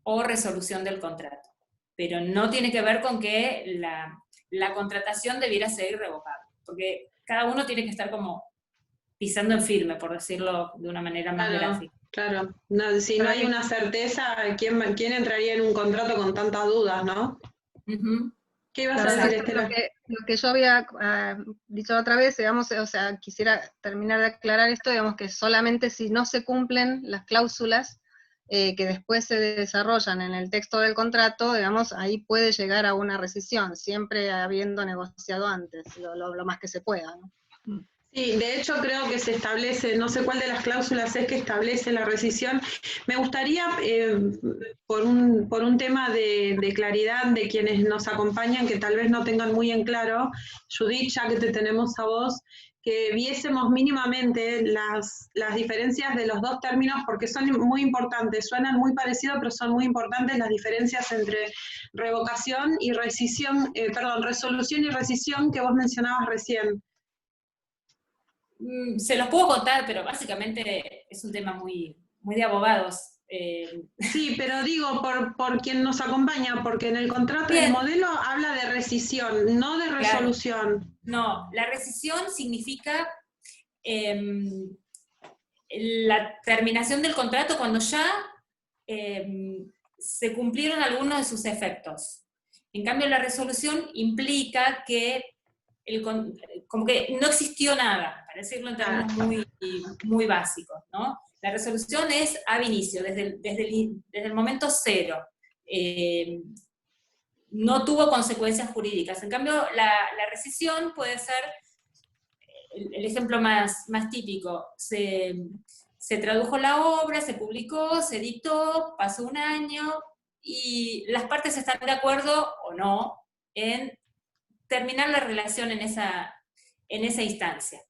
o resolución del contrato. Pero no tiene que ver con que la contratación debiera ser irrevocable, porque cada uno tiene que estar como pisando en firme, por decirlo de una manera más gráfica. Claro, no, si no hay una certeza, ¿quién entraría en un contrato con tantas dudas, no? Uh-huh. ¿Qué ibas a decir, Estela? Lo que yo había dicho otra vez, digamos, o sea, quisiera terminar de aclarar esto, digamos que solamente si no se cumplen las cláusulas que después se desarrollan en el texto del contrato, digamos, ahí puede llegar a una rescisión, siempre habiendo negociado antes, lo más que se pueda, ¿no? Sí, de hecho creo que se establece, no sé cuál de las cláusulas es que establece la rescisión. Me gustaría, por un tema de claridad de quienes nos acompañan, que tal vez no tengan muy en claro, Judith, ya que te tenemos a vos, que viésemos mínimamente las diferencias de los dos términos, porque son muy importantes, suenan muy parecidos, pero son muy importantes las diferencias entre revocación y rescisión, resolución y rescisión que vos mencionabas recién. Se los puedo contar, pero básicamente es un tema muy, muy de abogados. Sí, pero digo por quien nos acompaña, porque en el contrato Bien. el modelo habla de rescisión, no de resolución. Claro. No, la rescisión significa la terminación del contrato cuando ya se cumplieron algunos de sus efectos. En cambio, la resolución implica que como que no existió nada, para decirlo en términos muy básicos, ¿no? La resolución es ab inicio, desde el momento cero. No tuvo consecuencias jurídicas. En cambio, la rescisión puede ser, el ejemplo más típico, se tradujo la obra, se publicó, se editó, pasó un año, y las partes están de acuerdo o no en terminar la relación en esa instancia.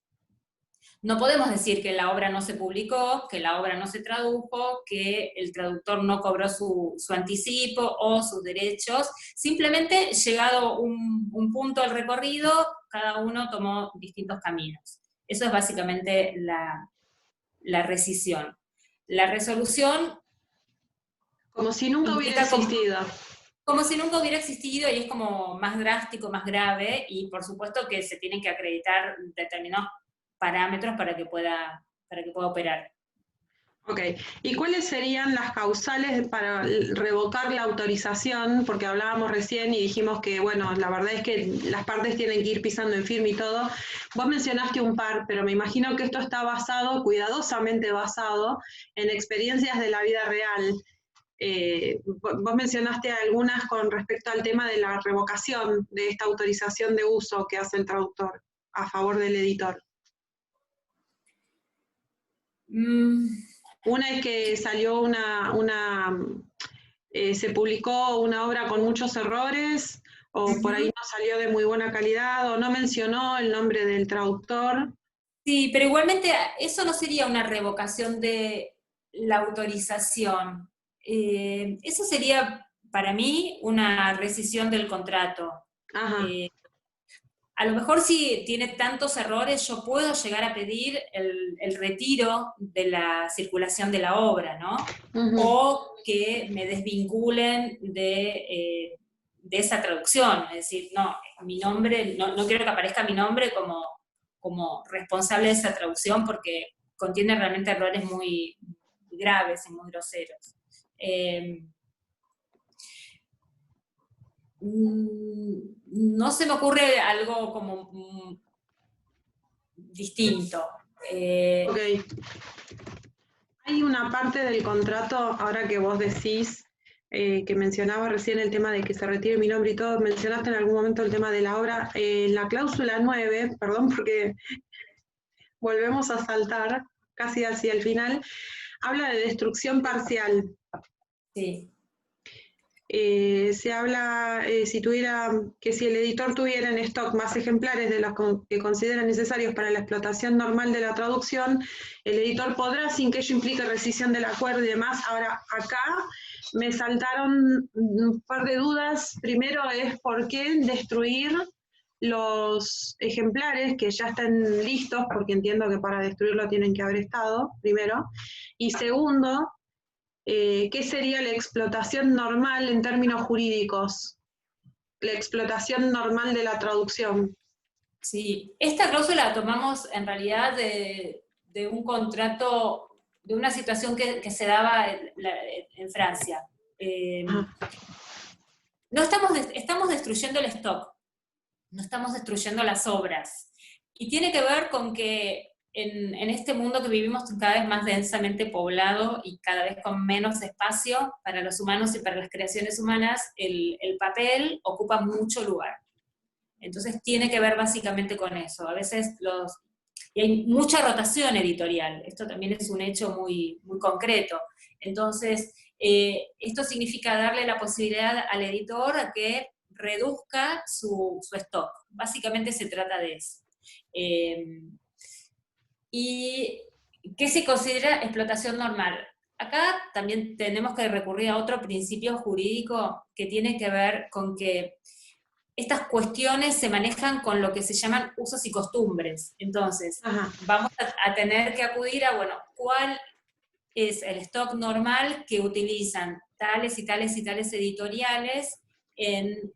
No podemos decir que la obra no se publicó, que la obra no se tradujo, que el traductor no cobró su anticipo o sus derechos. Simplemente, llegado un punto del recorrido, cada uno tomó distintos caminos. Eso es básicamente la rescisión. La resolución... Como si nunca hubiera existido. Como si nunca hubiera existido, y es como más drástico, más grave, y por supuesto que se tienen que acreditar determinados parámetros para que pueda operar. Ok, ¿y cuáles serían las causales para revocar la autorización? Porque hablábamos recién y dijimos que, bueno, la verdad es que las partes tienen que ir pisando en firme y todo. Vos mencionaste un par, pero me imagino que esto está basado, cuidadosamente basado, en experiencias de la vida real. Vos mencionaste algunas con respecto al tema de la revocación de esta autorización de uso que hace el traductor a favor del editor. Una es que salió se publicó una obra con muchos errores, o por ahí no salió de muy buena calidad, o no mencionó el nombre del traductor. Sí, pero igualmente eso no sería una revocación de la autorización. Eso sería, para mí, una rescisión del contrato. Ajá. A lo mejor si tiene tantos errores, yo puedo llegar a pedir el retiro de la circulación de la obra, ¿no? O que me desvinculen de esa traducción. Es decir, no, mi nombre, no quiero que aparezca mi nombre como responsable de esa traducción porque contiene realmente errores muy graves y muy groseros. No se me ocurre algo como distinto. Ok. Hay una parte del contrato, ahora que vos decís, que mencionabas recién el tema de que se retire mi nombre y todo, mencionaste en algún momento el tema de la obra, la cláusula 9, perdón porque volvemos a saltar casi hacia el final, habla de destrucción parcial. Sí. Se habla si el editor tuviera en stock más ejemplares de los que considera necesarios para la explotación normal de la traducción, el editor podrá, sin que ello implique rescisión del acuerdo y demás. Ahora, acá me saltaron un par de dudas. Primero es por qué destruir los ejemplares que ya están listos, porque entiendo que para destruirlo tienen que haber estado, primero. Y segundo, ¿qué sería la explotación normal en términos jurídicos? La explotación normal de la traducción. Sí, esta cláusula la tomamos en realidad de un contrato, de una situación que se daba en Francia. No estamos destruyendo el stock, no estamos destruyendo las obras. Y tiene que ver con que en este mundo que vivimos cada vez más densamente poblado y cada vez con menos espacio para los humanos y para las creaciones humanas, el papel ocupa mucho lugar. Entonces tiene que ver básicamente con eso. A veces y hay mucha rotación editorial, esto también es un hecho muy, muy concreto. Entonces, esto significa darle la posibilidad al editor a que reduzca su stock. Básicamente se trata de eso. ¿Y qué se considera explotación normal? Acá también tenemos que recurrir a otro principio jurídico que tiene que ver con que estas cuestiones se manejan con lo que se llaman usos y costumbres. Entonces, vamos a tener que acudir a, bueno, ¿cuál es el stock normal que utilizan tales y tales y tales editoriales en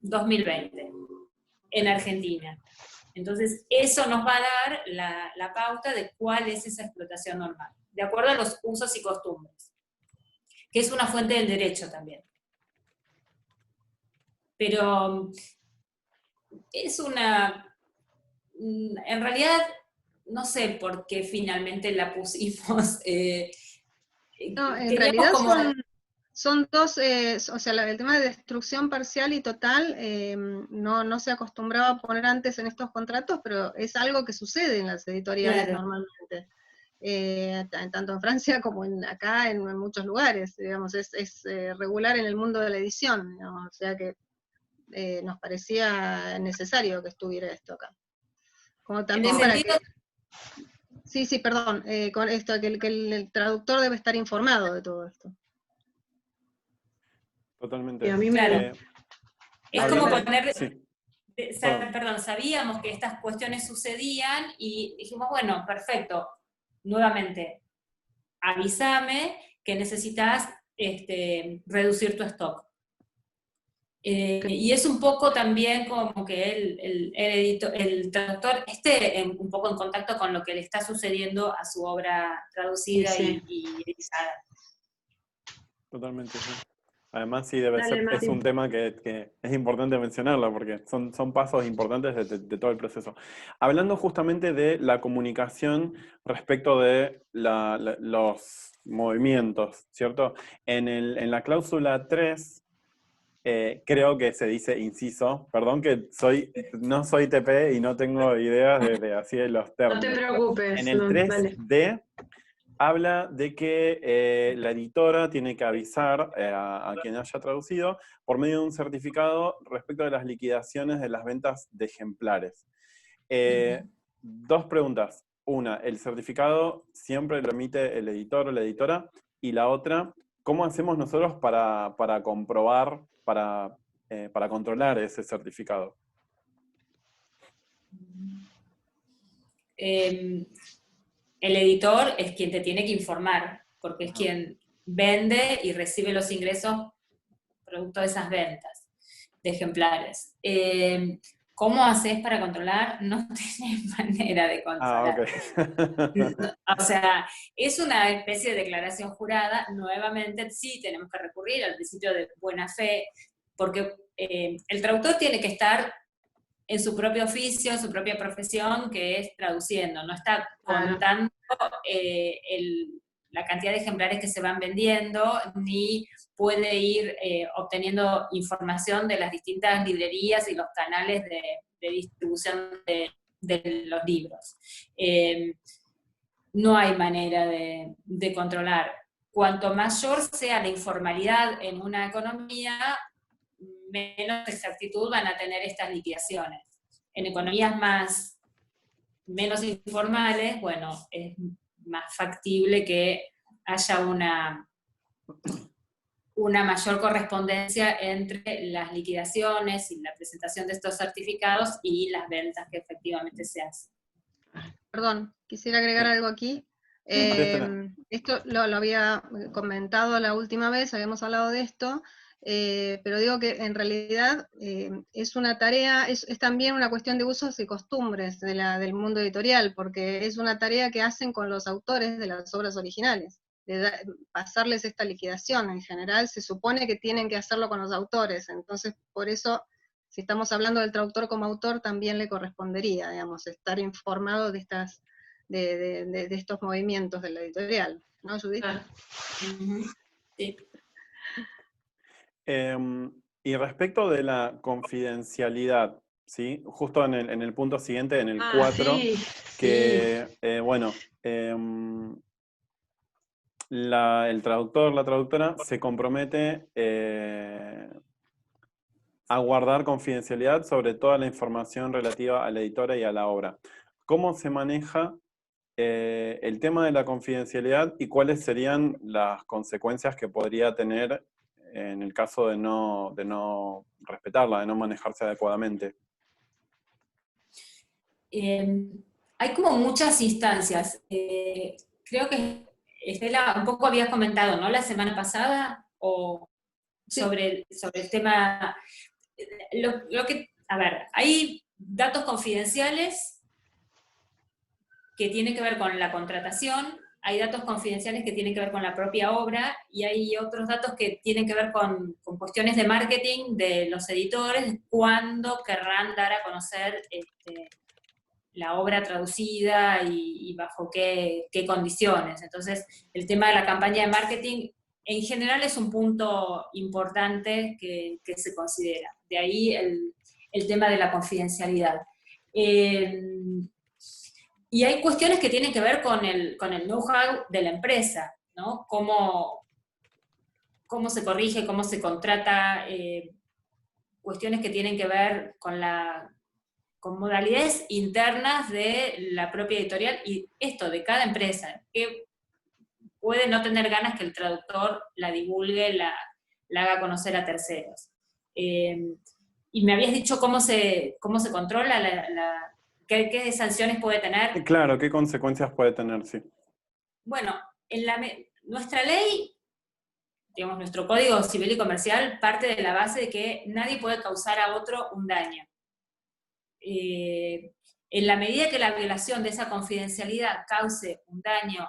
2020 en Argentina? Entonces, eso nos va a dar la pauta de cuál es esa explotación normal, de acuerdo a los usos y costumbres, que es una fuente del derecho también. Pero es en realidad, no sé por qué finalmente la pusimos. No, en realidad son dos, o sea, el tema de destrucción parcial y total no se acostumbraba a poner antes en estos contratos, pero es algo que sucede en las editoriales normalmente. Tanto en Francia como acá, en muchos lugares, digamos, es regular en el mundo de la edición, digamos, o sea que nos parecía necesario que estuviera esto acá. Como también para que... Sí, perdón, con esto, que el traductor debe estar informado de todo esto. Totalmente. Y a mí claro. Es como poner... Sí. Perdón, sabíamos que estas cuestiones sucedían y dijimos, bueno, perfecto, nuevamente, avísame que necesitas reducir tu stock. Y es un poco también como que el traductor esté un poco en contacto con lo que le está sucediendo a su obra traducida Sí. y editada. Totalmente, sí. Además, sí, debe Dale, ser, es Mati. un tema que es importante mencionarlo, porque son pasos importantes de todo el proceso. Hablando justamente de la comunicación respecto de los movimientos, ¿cierto? En la cláusula 3, creo que se dice inciso, perdón que no soy TP y no tengo ideas de así de los No términos. te preocupes. En el No, dale. 3D habla de que la editora tiene que avisar a quien haya traducido por medio de un certificado respecto de las liquidaciones de las ventas de ejemplares. Dos preguntas. Una, ¿el certificado siempre lo emite el editor o la editora? Y la otra, ¿cómo hacemos nosotros para comprobar, para controlar ese certificado? El editor es quien te tiene que informar, porque es quien vende y recibe los ingresos producto de esas ventas de ejemplares. ¿Cómo haces para controlar? No tenés manera de controlar. Ok. O sea, es una especie de declaración jurada. Nuevamente, sí tenemos que recurrir al principio de buena fe, porque el traductor tiene que estar en su propio oficio, en su propia profesión, que es traduciendo. No está contando la cantidad de ejemplares que se van vendiendo, ni puede ir obteniendo información de las distintas librerías y los canales de distribución de los libros. No hay manera de controlar. Cuanto mayor sea la informalidad en una economía, menos exactitud van a tener estas liquidaciones. En economías menos informales, bueno, es más factible que haya una mayor correspondencia entre las liquidaciones y la presentación de estos certificados y las ventas que efectivamente se hacen. Perdón, quisiera agregar algo aquí. Esto lo había comentado la última vez, habíamos hablado de esto, pero digo que en realidad es una tarea, es también una cuestión de usos y costumbres del mundo editorial, porque es una tarea que hacen con los autores de las obras originales, de pasarles esta liquidación. En general se supone que tienen que hacerlo con los autores, entonces por eso, si estamos hablando del traductor como autor, también le correspondería, digamos, estar informado de estos movimientos de la editorial, ¿no, Judith? Sí. Y respecto de la confidencialidad, ¿sí? Justo en el punto siguiente, en el 4, sí, que, sí. bueno, el traductor, la traductora, se compromete a guardar confidencialidad sobre toda la información relativa a la editora y a la obra. ¿Cómo se maneja el tema de la confidencialidad y cuáles serían las consecuencias que podría tener en el caso de no respetarla, de no manejarse adecuadamente? Hay como muchas instancias. Creo que Estela, un poco habías comentado, ¿no? La semana pasada, o sobre el tema. A ver, hay datos confidenciales que tienen que ver con la contratación, hay datos confidenciales que tienen que ver con la propia obra, y hay otros datos que tienen que ver con cuestiones de marketing de los editores, cuándo querrán dar a conocer la obra traducida y bajo qué condiciones. Entonces, el tema de la campaña de marketing en general es un punto importante que se considera. De ahí el tema de la confidencialidad. Y hay cuestiones que tienen que ver con el know-how de la empresa, ¿no? Cómo se corrige, cómo se contrata, cuestiones que tienen que ver con modalidades internas de la propia editorial y esto de cada empresa, que puede no tener ganas que el traductor la divulgue, la haga conocer a terceros. Y me habías dicho cómo se controla, qué sanciones puede tener. Claro, ¿qué consecuencias puede tener? Sí. Bueno, nuestra ley digamos, nuestro Código Civil y Comercial parte de la base de que nadie puede causar a otro un daño. En la medida que la violación de esa confidencialidad cause un daño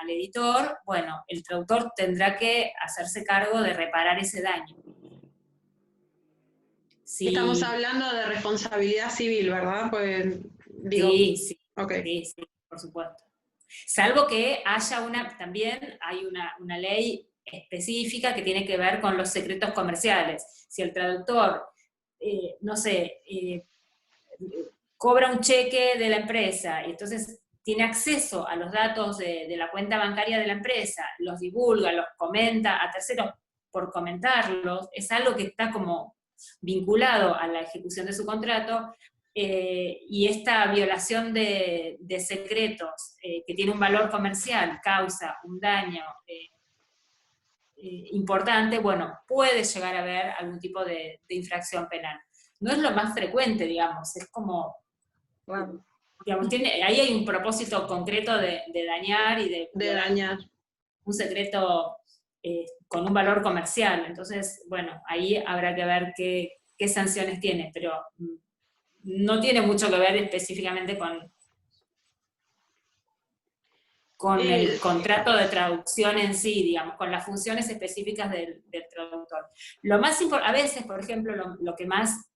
al editor, bueno, el traductor tendrá que hacerse cargo de reparar ese daño. Sí. Estamos hablando de responsabilidad civil, ¿verdad? Pues, digo, sí, okay. Sí, por supuesto. Salvo que haya también hay una ley específica que tiene que ver con los secretos comerciales. Si el traductor, no sé, cobra un cheque de la empresa y entonces tiene acceso a los datos de la cuenta bancaria de la empresa, los divulga, los comenta a terceros por comentarlos, es algo que está como vinculado a la ejecución de su contrato, y esta violación de secretos que tiene un valor comercial causa un daño importante, bueno, puede llegar a haber algún tipo de infracción penal. No es lo más frecuente, digamos, es como, Wow. digamos, ahí hay un propósito concreto de dañar y de dañar un secreto con un valor comercial. Entonces, bueno, ahí habrá que ver qué sanciones tiene, pero no tiene mucho que ver específicamente con el contrato de traducción en sí, digamos, con las funciones específicas del traductor. Lo más importante, a veces, por ejemplo, lo que más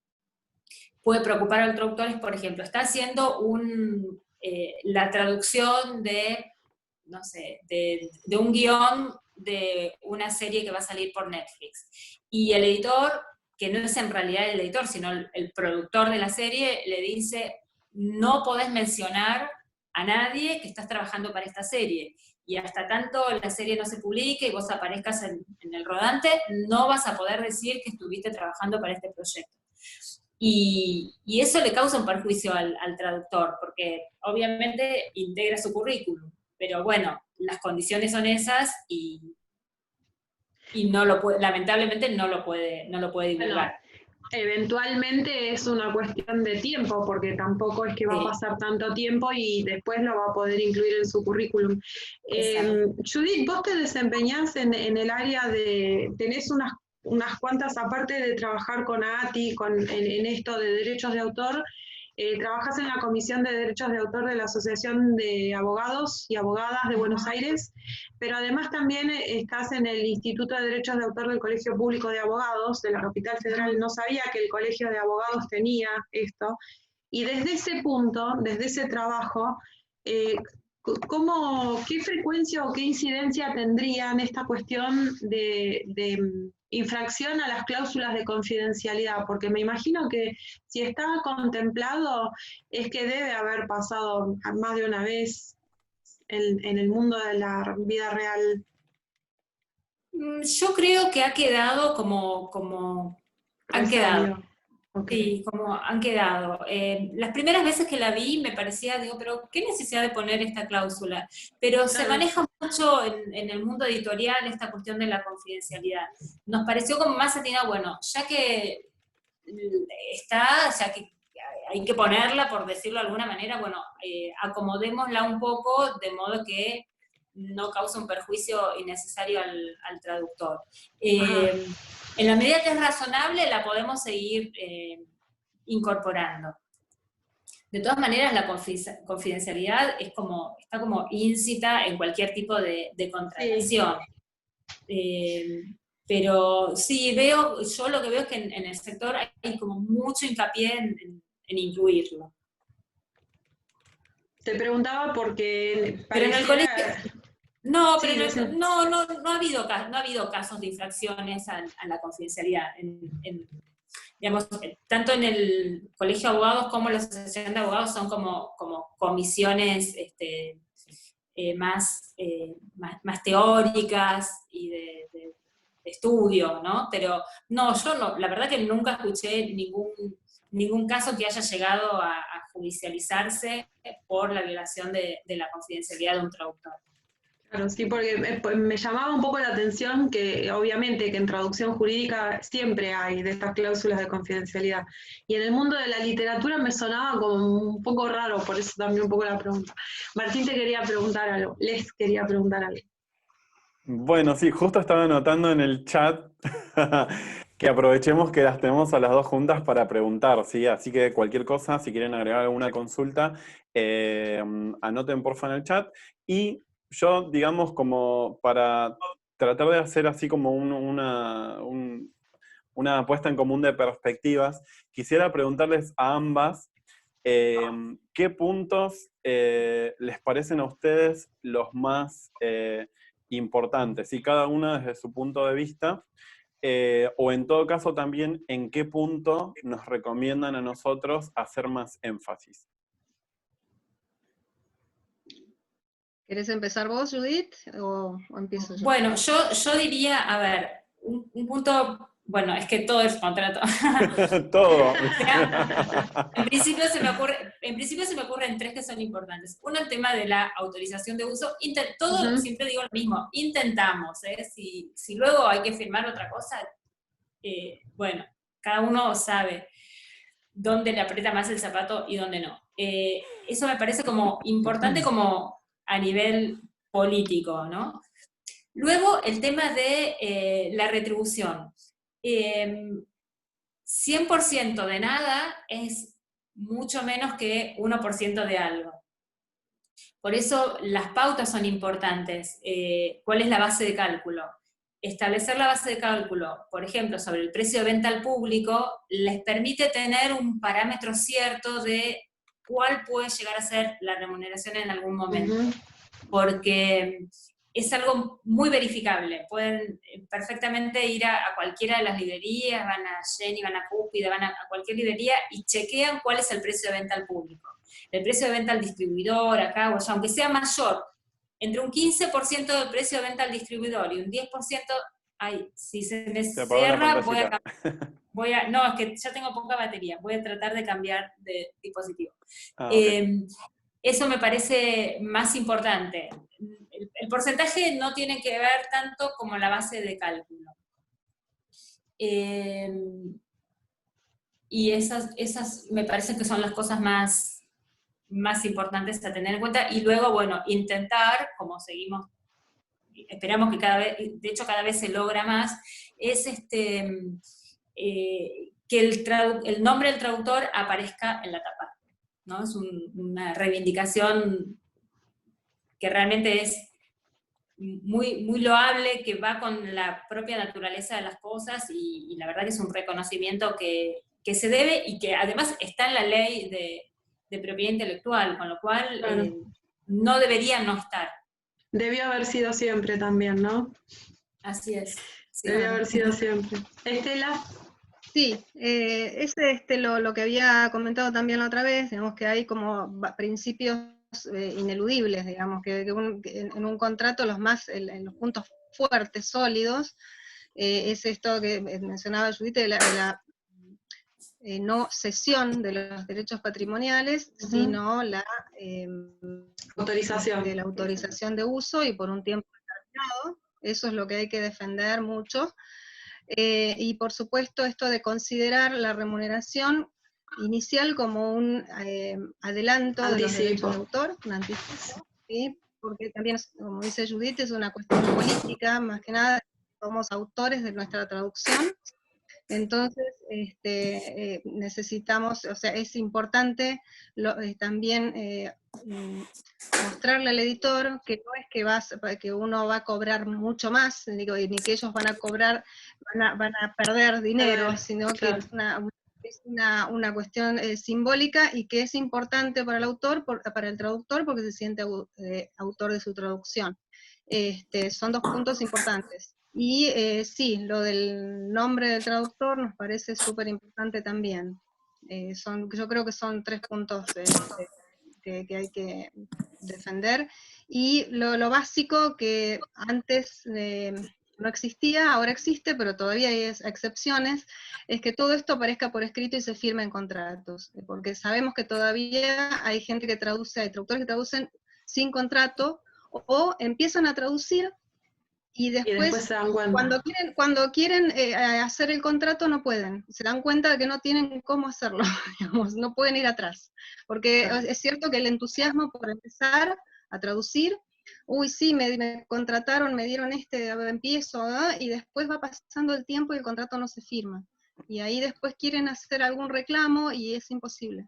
puede preocupar al traductor es, por ejemplo, está haciendo la traducción de, no sé, de un guión de una serie que va a salir por Netflix. Y el editor, que no es en realidad el editor, sino el productor de la serie, le dice, no podés mencionar a nadie que estás trabajando para esta serie. Y hasta tanto la serie no se publique y vos aparezcas en el rodante, no vas a poder decir que estuviste trabajando para este proyecto. Y eso le causa un perjuicio al traductor, porque obviamente integra su currículum, pero bueno, las condiciones son esas y lamentablemente no lo puede divulgar. Bueno, eventualmente es una cuestión de tiempo, porque tampoco es que va a pasar tanto tiempo y después lo va a poder incluir en su currículum. Judith, vos te desempeñás en el área tenés unas cuantas, aparte de trabajar con AATI, en esto de derechos de autor, trabajás en la Comisión de Derechos de Autor de la Asociación de Abogados y Abogadas de Buenos Aires, pero además también estás en el Instituto de Derechos de Autor del Colegio Público de Abogados de la Capital Federal. No sabía que el Colegio de Abogados tenía esto. Y desde ese punto, desde ese trabajo, ¿qué frecuencia o qué incidencia tendrían esta cuestión de infracción a las cláusulas de confidencialidad? Porque me imagino que si está contemplado es que debe haber pasado más de una vez en el mundo de la vida real. Yo creo que ha quedado como han quedado. Okay. Sí, como han quedado. Las primeras veces que la vi me parecía, pero ¿qué necesidad de poner esta cláusula? Pero claro, se maneja mucho en el mundo editorial esta cuestión de la confidencialidad. Nos pareció como más atinado, bueno, ya que hay que ponerla, por decirlo de alguna manera, bueno, acomodémosla un poco de modo que no cause un perjuicio innecesario al traductor. En la medida que es razonable, la podemos seguir incorporando. De todas maneras, la confidencialidad está como íncita en cualquier tipo de contratación. Sí. Pero sí, yo lo que veo es que en el sector hay como mucho hincapié en incluirlo. Te preguntaba porque... Pero en el colegio... No, pero sí, no ha habido casos de infracciones a la confidencialidad. Digamos, tanto en el Colegio de Abogados como en la Asociación de Abogados son como comisiones más teóricas y de estudio, ¿no? Pero no, la verdad que nunca escuché ningún caso que haya llegado a judicializarse por la violación de la confidencialidad de un traductor. Claro, sí, porque me llamaba un poco la atención que obviamente que en traducción jurídica siempre hay de estas cláusulas de confidencialidad. Y en el mundo de la literatura me sonaba como un poco raro, por eso también un poco la pregunta. Martín te quería preguntar algo, les quería preguntar algo. Bueno, sí, justo estaba anotando en el chat que aprovechemos que las tenemos a las dos juntas para preguntar, ¿sí? Así que cualquier cosa, si quieren agregar alguna consulta, anoten porfa en el chat. Y yo, digamos, como para tratar de hacer así como una puesta en común de perspectivas, quisiera preguntarles a ambas ¿qué puntos les parecen a ustedes los más importantes? Y cada una desde su punto de vista, o en todo caso también, ¿en qué punto nos recomiendan a nosotros hacer más énfasis? ¿Querés empezar vos, Judith, o empiezo yo? Bueno, yo diría, a ver, un punto, bueno, es que todo es contrato. Todo. En principio se me ocurren tres que son importantes. Uno, el tema de la autorización de uso. Todo, siempre digo lo mismo, intentamos, ¿eh? Si luego hay que firmar otra cosa, bueno, cada uno sabe dónde le aprieta más el zapato y dónde no. Eso me parece como importante como a nivel político, ¿no? Luego, el tema de la retribución. 100% de nada es mucho menos que 1% de algo. Por eso las pautas son importantes. ¿Cuál es la base de cálculo? Establecer la base de cálculo, por ejemplo, sobre el precio de venta al público, les permite tener un parámetro cierto de cuál puede llegar a ser la remuneración en algún momento. Porque es algo muy verificable. Pueden perfectamente ir a cualquiera de las librerías, van a Jenny, van a Cúpida, van a cualquier librería y chequean cuál es el precio de venta al público. El precio de venta al distribuidor, acá o allá, aunque sea mayor, entre un 15% del precio de venta al distribuidor y un 10%, ay, si se me cierra, no, es que ya tengo poca batería, voy a tratar de cambiar de dispositivo. Okay. Eso me parece más importante. El porcentaje no tiene que ver tanto como la base de cálculo. Y esas me parecen que son las cosas más importantes a tener en cuenta. Y luego, bueno, intentar, como seguimos, esperamos que cada vez, de hecho cada vez se logra más, es que el nombre del traductor aparezca en la tapa, ¿no? Es una reivindicación que realmente es muy, muy loable, que va con la propia naturaleza de las cosas, y la verdad que es un reconocimiento que se debe, y que además está en la ley de propiedad intelectual, con lo cual claro, no debería no estar. Debió haber sido siempre también, ¿no? Así es. Sí, debió haber sido siempre. Estela. Sí, es lo que había comentado también la otra vez, digamos que hay como principios ineludibles, digamos, que en un contrato los puntos fuertes, sólidos, es esto que mencionaba Judith, de la no cesión de los derechos patrimoniales, sino la autorización. De la autorización de uso y por un tiempo determinado. Eso es lo que hay que defender mucho. Y por supuesto esto de considerar la remuneración inicial como un adelanto de los derechos de autor, un anticipo, ¿sí? Porque también, como dice Judith, es una cuestión política, más que nada somos autores de nuestra traducción, entonces necesitamos, o sea, es importante también mostrarle al editor que no es que uno va a cobrar mucho más, ni que ellos van a cobrar, van a perder dinero, sino claro, que es una cuestión simbólica, y que es importante para el autor, para el traductor, porque se siente autor de su traducción. Son dos puntos importantes. Y sí, lo del nombre del traductor nos parece súper importante también. Yo creo que son tres puntos que hay que defender. Y lo básico que antes no existía, ahora existe, pero todavía hay excepciones, es que todo esto aparezca por escrito y se firme en contratos, porque sabemos que todavía hay gente que traduce, hay traductores que traducen sin contrato, o empiezan a traducir y después se dan cuenta. Cuando quieren hacer el contrato no pueden, se dan cuenta de que no tienen cómo hacerlo, digamos, no pueden ir atrás, porque claro, es cierto que el entusiasmo por empezar a traducir Uy, sí, me contrataron, me dieron empiezo, ¿ah? Y después va pasando el tiempo y el contrato no se firma. Y ahí después quieren hacer algún reclamo y es imposible.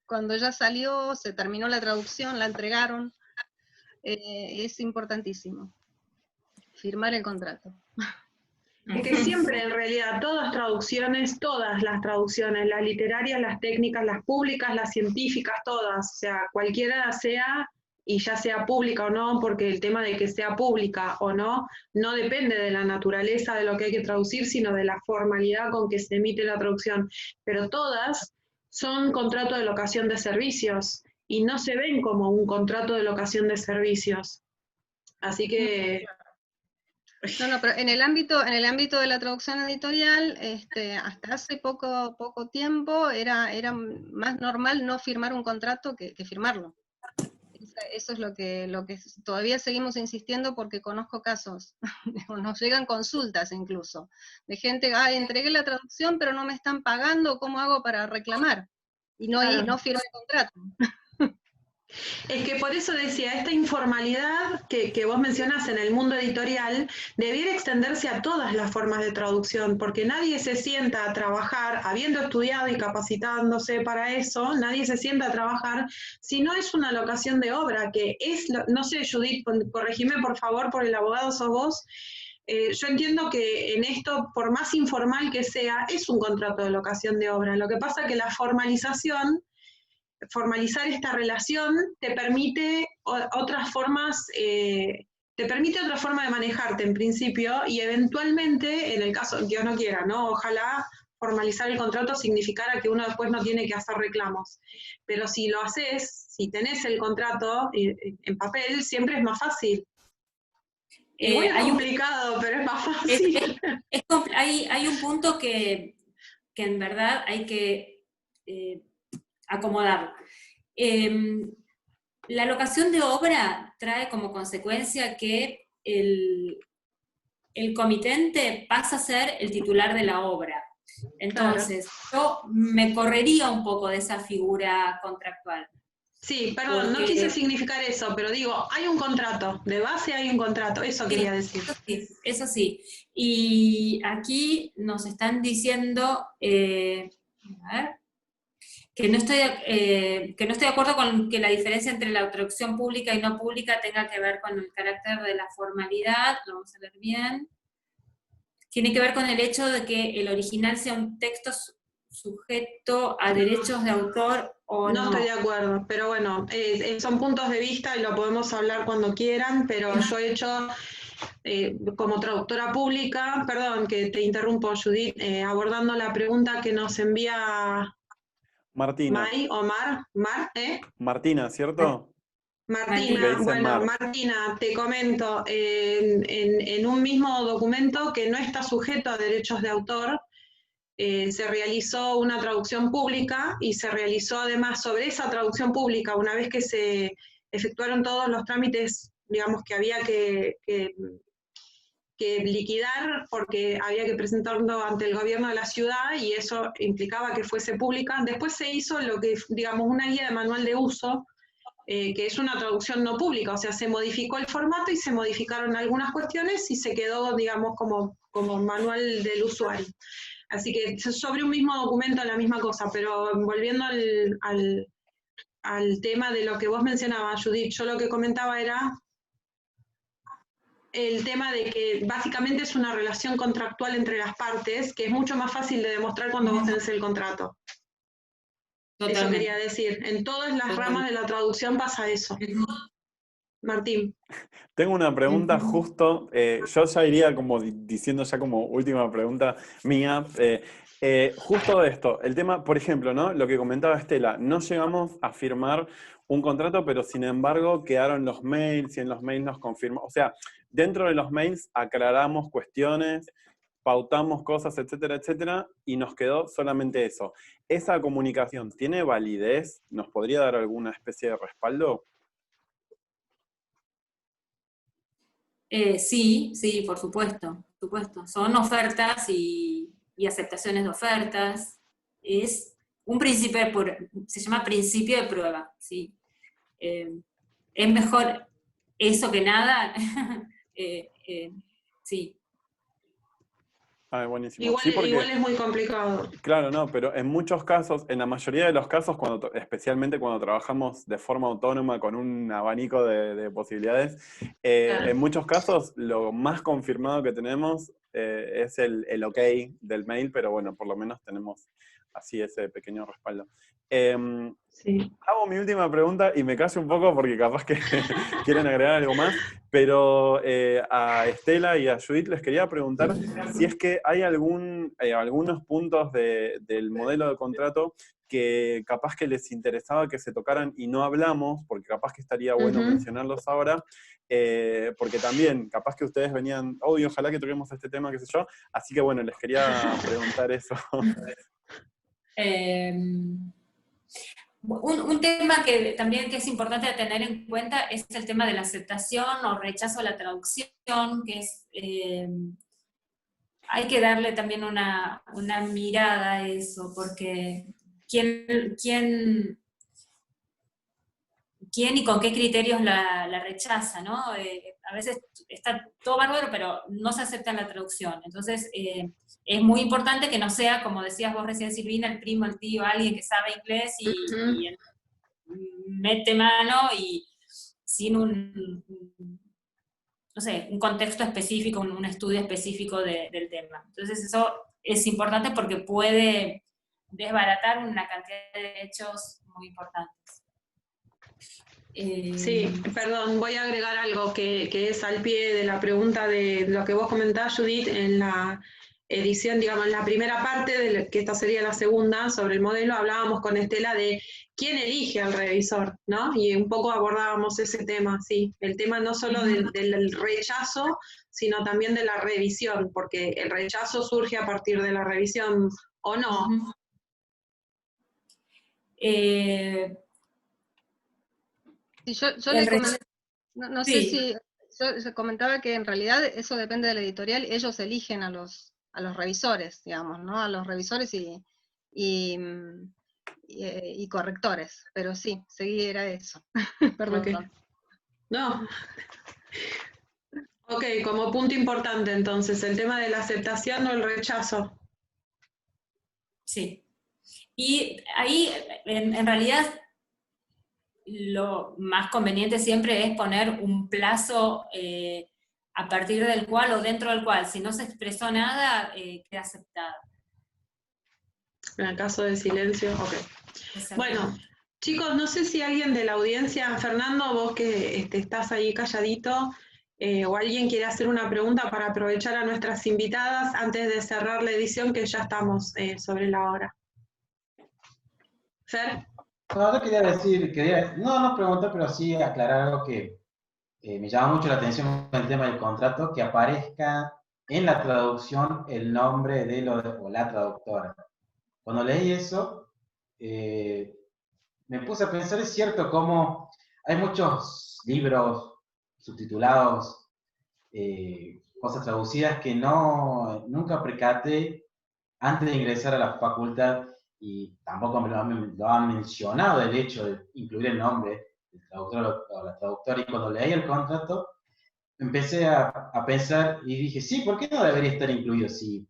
Cuando ya salió, se terminó la traducción, la entregaron, es importantísimo firmar el contrato. Es que siempre, en realidad, todas las traducciones, las literarias, las técnicas, las públicas, las científicas, todas, o sea, cualquiera sea, y ya sea pública o no, porque el tema de que sea pública o no, no depende de la naturaleza de lo que hay que traducir, sino de la formalidad con que se emite la traducción. Pero todas son contratos de locación de servicios, y no se ven como un contrato de locación de servicios. Así que... No, pero en el ámbito de la traducción editorial, hasta hace poco tiempo era más normal no firmar un contrato que firmarlo. Eso es lo que todavía seguimos insistiendo, porque conozco casos, nos llegan consultas incluso, de gente, entregué la traducción pero no me están pagando, ¿cómo hago para reclamar? Y no firmé el contrato. Es que por eso decía, esta informalidad que vos mencionás en el mundo editorial debiera extenderse a todas las formas de traducción, porque nadie se sienta a trabajar, habiendo estudiado y capacitándose para eso, nadie se sienta a trabajar si no es una locación de obra, que es, no sé, Judith, corregime por favor, por el abogado sos vos. Yo entiendo que en esto, por más informal que sea, es un contrato de locación de obra. Lo que pasa es que la formalizar esta relación te permite otras formas, te permite otra forma de manejarte en principio, y eventualmente, en el caso que Dios no quiera, ¿no? Ojalá formalizar el contrato significara que uno después no tiene que hacer reclamos. Pero si lo haces, si tenés el contrato en papel, siempre es más fácil. Igual es complicado, pero es más fácil. Hay un punto que en verdad hay que acomodar. La locación de obra trae como consecuencia que el comitente pasa a ser el titular de la obra. Entonces, yo me correría un poco de esa figura contractual. Sí, perdón, no quise significar eso, pero digo, hay un contrato, de base hay un contrato, eso quería decir. Eso sí. Y aquí nos están diciendo, a ver, que no estoy de acuerdo con que la diferencia entre la traducción pública y no pública tenga que ver con el carácter de la formalidad, lo vamos a leer bien. Tiene que ver con el hecho de que el original sea un texto sujeto a derechos de autor o no. No estoy de acuerdo, pero bueno, son puntos de vista y lo podemos hablar cuando quieran, pero yo he hecho, como traductora pública, perdón que te interrumpo, Judith, abordando la pregunta que nos envía Martina. Martina, ¿cierto? Martina, bueno, Martina, te comento, en un mismo documento que no está sujeto a derechos de autor, se realizó una traducción pública, y se realizó además sobre esa traducción pública, una vez que se efectuaron todos los trámites, digamos, que había que liquidar, porque había que presentarlo ante el gobierno de la ciudad, y eso implicaba que fuese pública. Después se hizo lo que, digamos, una guía de manual de uso, que es una traducción no pública, o sea, se modificó el formato y se modificaron algunas cuestiones y se quedó, digamos, como manual del usuario. Así que sobre un mismo documento la misma cosa, pero volviendo al tema de lo que vos mencionabas, Judith, yo lo que comentaba era el tema de que básicamente es una relación contractual entre las partes, que es mucho más fácil de demostrar cuando vos tenés el contrato. Totalmente. Eso quería decir, en todas las ramas de la traducción pasa eso. Martín. Tengo una pregunta justo, yo ya iría como diciendo ya como última pregunta mía, justo de esto, el tema, por ejemplo, ¿no? Lo que comentaba Estela, no llegamos a firmar un contrato, pero sin embargo quedaron los mails y en los mails nos confirmó, o sea, dentro de los mails aclaramos cuestiones, pautamos cosas, etcétera, etcétera, y nos quedó solamente eso. ¿Esa comunicación tiene validez? ¿Nos podría dar alguna especie de respaldo? Sí, por supuesto. Son ofertas y aceptaciones de ofertas. Es un principio, se llama principio de prueba, ¿sí? Es mejor eso que nada, sí. Ah, buenísimo. Igual, Sí, porque, igual es muy complicado. claro, no, pero en muchos casos, en la mayoría de los casos, especialmente cuando trabajamos de forma autónoma con un abanico de posibilidades, Claro. en muchos casos lo más confirmado que tenemos es el OK del mail, pero bueno, por lo menos tenemos así ese pequeño respaldo. Sí. Hago mi última pregunta y me callo un poco porque capaz que quieren agregar algo más, pero a Estela y a Judith les quería preguntar si es que hay algunos puntos del modelo de contrato que capaz que les interesaba que se tocaran y no hablamos, porque capaz que estaría bueno mencionarlos ahora, porque también capaz que ustedes venían, y ojalá que toquemos este tema, qué sé yo, así que bueno, les quería preguntar eso. Un tema que también que es importante tener en cuenta es el tema de la aceptación o rechazo a la traducción, que es, hay que darle también una mirada a eso, porque quién y con qué criterios la rechaza, ¿no? A veces está todo bárbaro, pero no se acepta en la traducción. Entonces, es muy importante que no sea, como decías vos recién, Silvina, el primo, el tío, alguien que sabe inglés y mete mano y sin no sé, un contexto específico, un estudio específico del tema. Entonces eso es importante porque puede desbaratar una cantidad de hechos muy importantes. Sí, perdón, voy a agregar algo que es al pie de la pregunta de lo que vos comentás, Judith, en la edición, digamos, en la primera parte, que esta sería la segunda, sobre el modelo, hablábamos con Estela de quién elige al revisor, ¿no? Y un poco abordábamos ese tema, sí, el tema no solo del rechazo, sino también de la revisión, porque el rechazo surge a partir de la revisión, ¿o no? Sí, yo le comentaba, no sé si, yo comentaba que en realidad eso depende de la editorial, ellos eligen a los revisores, digamos, ¿no? A los revisores y correctores, pero sí, seguí, era eso. Perdón. Okay. No. Ok, como punto importante entonces, el tema de la aceptación o el rechazo. Sí. Y ahí, en realidad, lo más conveniente siempre es poner un plazo a partir del cual o dentro del cual, si no se expresó nada, queda aceptada. En el caso de silencio, ok. Bueno, chicos, no sé si alguien de la audiencia, Fernando, vos que estás ahí calladito, o alguien quiere hacer una pregunta para aprovechar a nuestras invitadas antes de cerrar la edición, que ya estamos sobre la hora. Fer. No, yo quería decir, no preguntar, pero sí aclarar algo que me llama mucho la atención con el tema del contrato, que aparezca en la traducción el nombre de o la traductora. Cuando leí eso, me puse a pensar, es cierto, cómo hay muchos libros subtitulados, cosas traducidas que nunca percaté antes de ingresar a la facultad, y tampoco me lo han mencionado el hecho de incluir el nombre del traductor o la traductora, y cuando leí el contrato empecé a pensar y dije, sí, ¿por qué no debería estar incluido? Si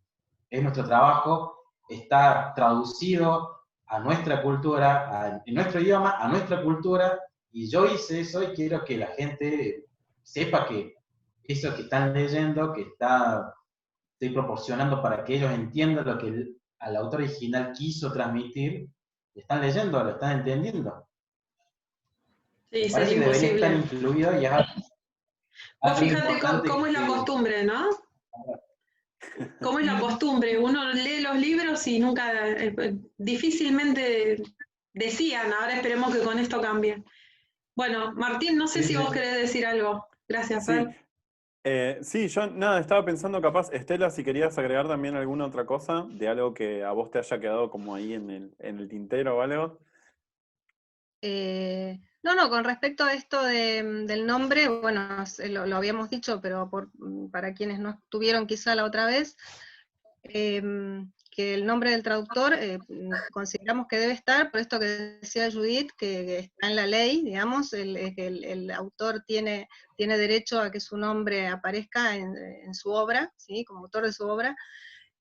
es nuestro trabajo, está traducido a nuestra cultura, en nuestro idioma, a nuestra cultura, y yo hice eso y quiero que la gente sepa que eso que están leyendo, que estoy proporcionando para que ellos entiendan lo que el autor original quiso transmitir, lo están leyendo, lo están entendiendo. Sí, Me parece que debería estar incluido y vos fíjate cómo es la costumbre, ¿no? ¿Cómo es la costumbre? Uno lee los libros y nunca, difícilmente decían, ahora esperemos que con esto cambie. Bueno, Martín, no sé si vos querés decir algo. Gracias, Fer. Sí, yo nada, estaba pensando capaz, Estela, si querías agregar también alguna otra cosa de algo que a vos te haya quedado como ahí en el tintero o algo. No, con respecto a esto del nombre, bueno, lo habíamos dicho, pero para quienes no estuvieron quizá la otra vez, que el nombre del traductor consideramos que debe estar, por esto que decía Judith, que está en la ley, digamos, el autor tiene derecho a que su nombre aparezca en su obra, ¿sí? Como autor de su obra.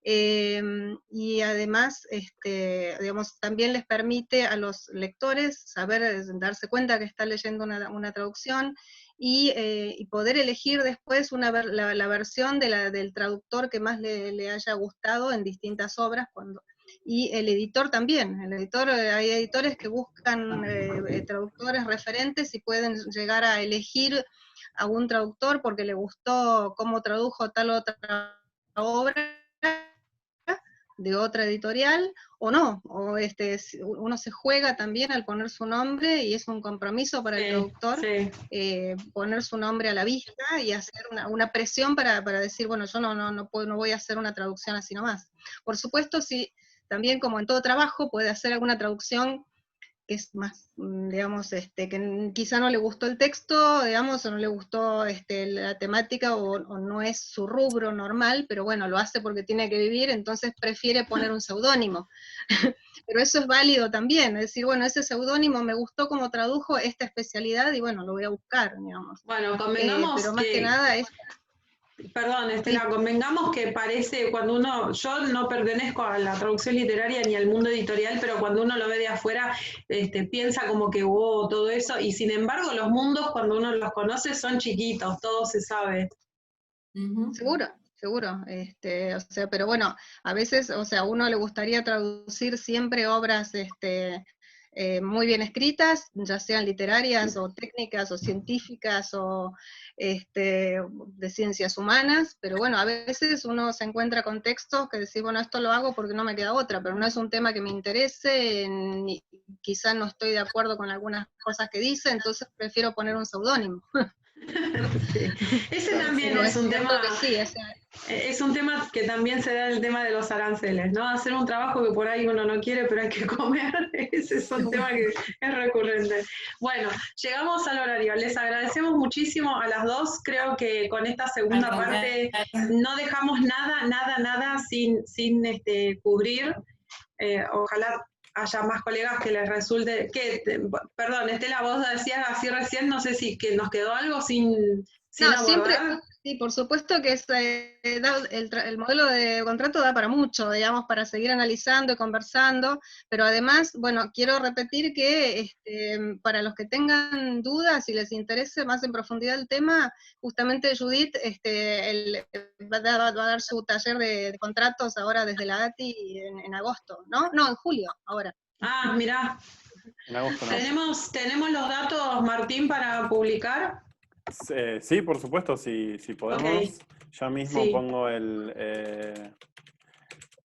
Y además, digamos, también les permite a los lectores saber, darse cuenta que está leyendo una traducción, y poder elegir después la versión del traductor que más le haya gustado en distintas obras, y el editor también. Hay editores que buscan traductores referentes y pueden llegar a elegir a un traductor porque le gustó cómo tradujo tal otra obra de otra editorial, o no, o uno se juega también al poner su nombre, y es un compromiso para el traductor, poner su nombre a la vista y hacer una presión para decir, bueno, yo no voy a hacer una traducción así nomás. Por supuesto, sí, también como en todo trabajo, puede hacer alguna traducción que es más, digamos, que quizá no le gustó el texto, digamos, o no le gustó la temática, o no es su rubro normal, pero bueno, lo hace porque tiene que vivir, entonces prefiere poner un seudónimo. Pero eso es válido también, es decir, bueno, ese seudónimo me gustó como tradujo esta especialidad, y bueno, lo voy a buscar, digamos. Bueno, convengamos pero más que nada es... Perdón, Estela, convengamos que parece, yo no pertenezco a la traducción literaria ni al mundo editorial, pero cuando uno lo ve de afuera, piensa como que hubo todo eso, y sin embargo los mundos, cuando uno los conoce, son chiquitos, todo se sabe. Seguro. O sea, pero bueno, a veces, o sea, a uno le gustaría traducir siempre obras muy bien escritas, ya sean literarias o técnicas o científicas o de ciencias humanas, pero bueno, a veces uno se encuentra con textos que decís, bueno, esto lo hago porque no me queda otra, pero no es un tema que me interese, quizás no estoy de acuerdo con algunas cosas que dice, entonces prefiero poner un seudónimo. Sí. Ese también es un tema, es un tema que también se da el tema de los aranceles, ¿no? Hacer un trabajo que por ahí uno no quiere, pero hay que comer, ese es un tema que es recurrente. Bueno, llegamos al horario, les agradecemos muchísimo a las dos, creo que con esta segunda parte no dejamos nada sin cubrir, ojalá haya más colegas que les resulte, perdón, Estela, vos decías así recién, no sé si que nos quedó algo sin abordar. Siempre, sí, por supuesto que el modelo de contrato da para mucho, digamos, para seguir analizando y conversando, pero además, bueno, quiero repetir que para los que tengan dudas y les interese más en profundidad el tema, justamente Judith va a dar su taller de contratos ahora desde la ATI en agosto, ¿no? No, en julio, ahora. Ah, mirá. En agosto, ¿no? ¿Tenemos los datos, Martín, para publicar? Sí, por supuesto, si podemos. Okay. Ya mismo pongo el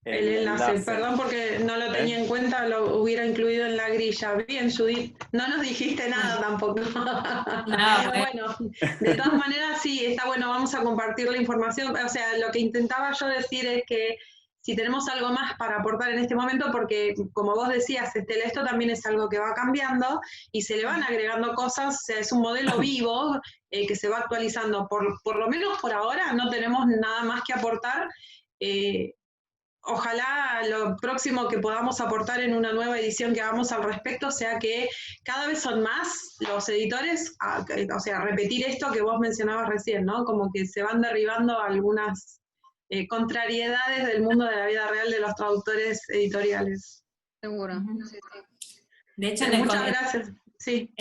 enlace. Perdón porque no lo tenía en cuenta, lo hubiera incluido en la grilla. Bien, Judith, no nos dijiste nada tampoco. Bueno, de todas maneras sí, está bueno, vamos a compartir la información. O sea, lo que intentaba yo decir es que si tenemos algo más para aportar en este momento, porque como vos decías, Estela, esto también es algo que va cambiando y se le van agregando cosas, o sea, es un modelo vivo que se va actualizando. Por lo menos por ahora no tenemos nada más que aportar. Ojalá lo próximo que podamos aportar en una nueva edición que hagamos al respecto sea que cada vez son más los editores, o sea, repetir esto que vos mencionabas recién, ¿no? Como que se van derribando algunas contrariedades del mundo de la vida real de los traductores editoriales. Seguro. Sí. De hecho, muchas gracias. Sí.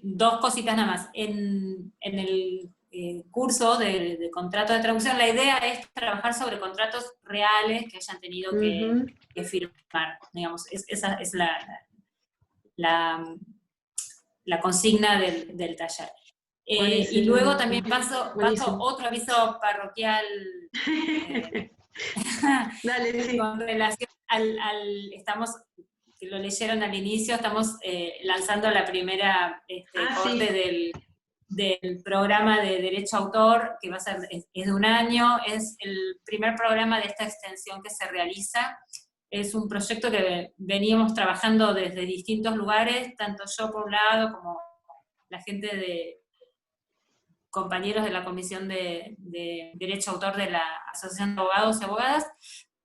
Dos cositas nada más. En el curso de contrato de traducción, la idea es trabajar sobre contratos reales que hayan tenido que firmar. Digamos, esa es la consigna del taller. Y luego también paso otro aviso parroquial Dale, sí. Con relación estamos, que lo leyeron al inicio, estamos lanzando la primera corte del programa de Derecho a Autor, que va a ser, es de un año, es el primer programa de esta extensión que se realiza. Es un proyecto que veníamos trabajando desde distintos lugares, tanto yo por un lado como la gente de compañeros de la Comisión de Derecho a Autor de la Asociación de Abogados y Abogadas,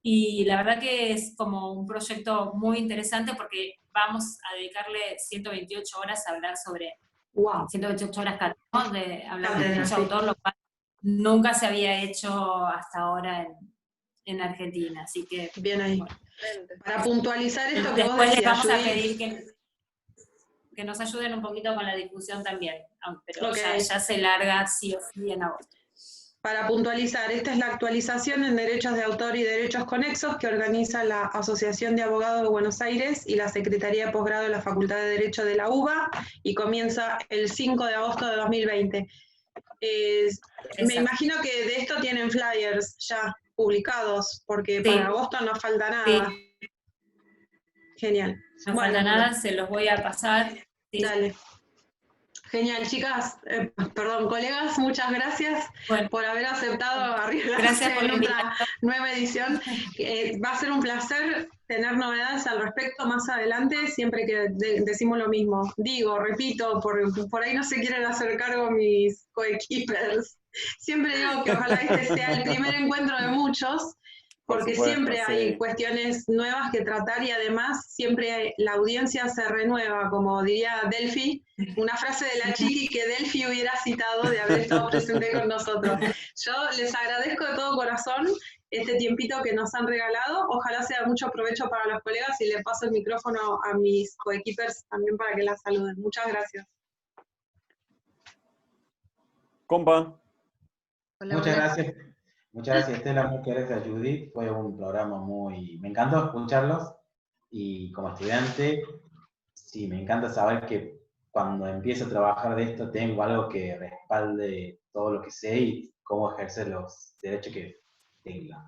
Y la verdad que es como un proyecto muy interesante porque vamos a dedicarle 128 horas a hablar sobre, 128 horas cada uno de hablar de derecho de autor, lo cual nunca se había hecho hasta ahora en Argentina, así que... Bien ahí. Bueno. Para puntualizar esto que vos Después les decías, vamos a Judith, pedir que nos ayuden un poquito con la difusión también, pero okay. ya se larga sí o sí en agosto. Para puntualizar, esta es la actualización en derechos de autor y derechos conexos que organiza la Asociación de Abogados de Buenos Aires y la Secretaría de Posgrado de la Facultad de Derecho de la UBA, y comienza el 5 de agosto de 2020. Me imagino que de esto tienen flyers ya publicados, porque sí, para agosto no falta nada. Sí. Genial. No falta nada, se los voy a pasar. Sí. Dale. Genial, chicas, perdón, colegas, muchas gracias por haber aceptado arriesgarse en otra nueva edición. Va a ser un placer tener novedades al respecto más adelante, siempre que decimos lo mismo. Repito, por ahí no se quieren hacer cargo mis coequippers. Siempre digo que ojalá este sea el primer encuentro de muchos, porque supuesto, siempre hay cuestiones nuevas que tratar y además siempre la audiencia se renueva, como diría Delphi, una frase de la Chiqui que Delphi hubiera citado de haber estado presente con nosotros. Yo les agradezco de todo corazón este tiempito que nos han regalado, ojalá sea de mucho provecho para los colegas y le paso el micrófono a mis coequippers también para que las saluden. Muchas gracias. Compa. Hola, muchas gracias. Muchas gracias, Estela, muchas gracias, Judith. Fue un programa me encantó escucharlos, y como estudiante, sí, me encanta saber que cuando empiezo a trabajar de esto tengo algo que respalde todo lo que sé y cómo ejercer los derechos que tenga.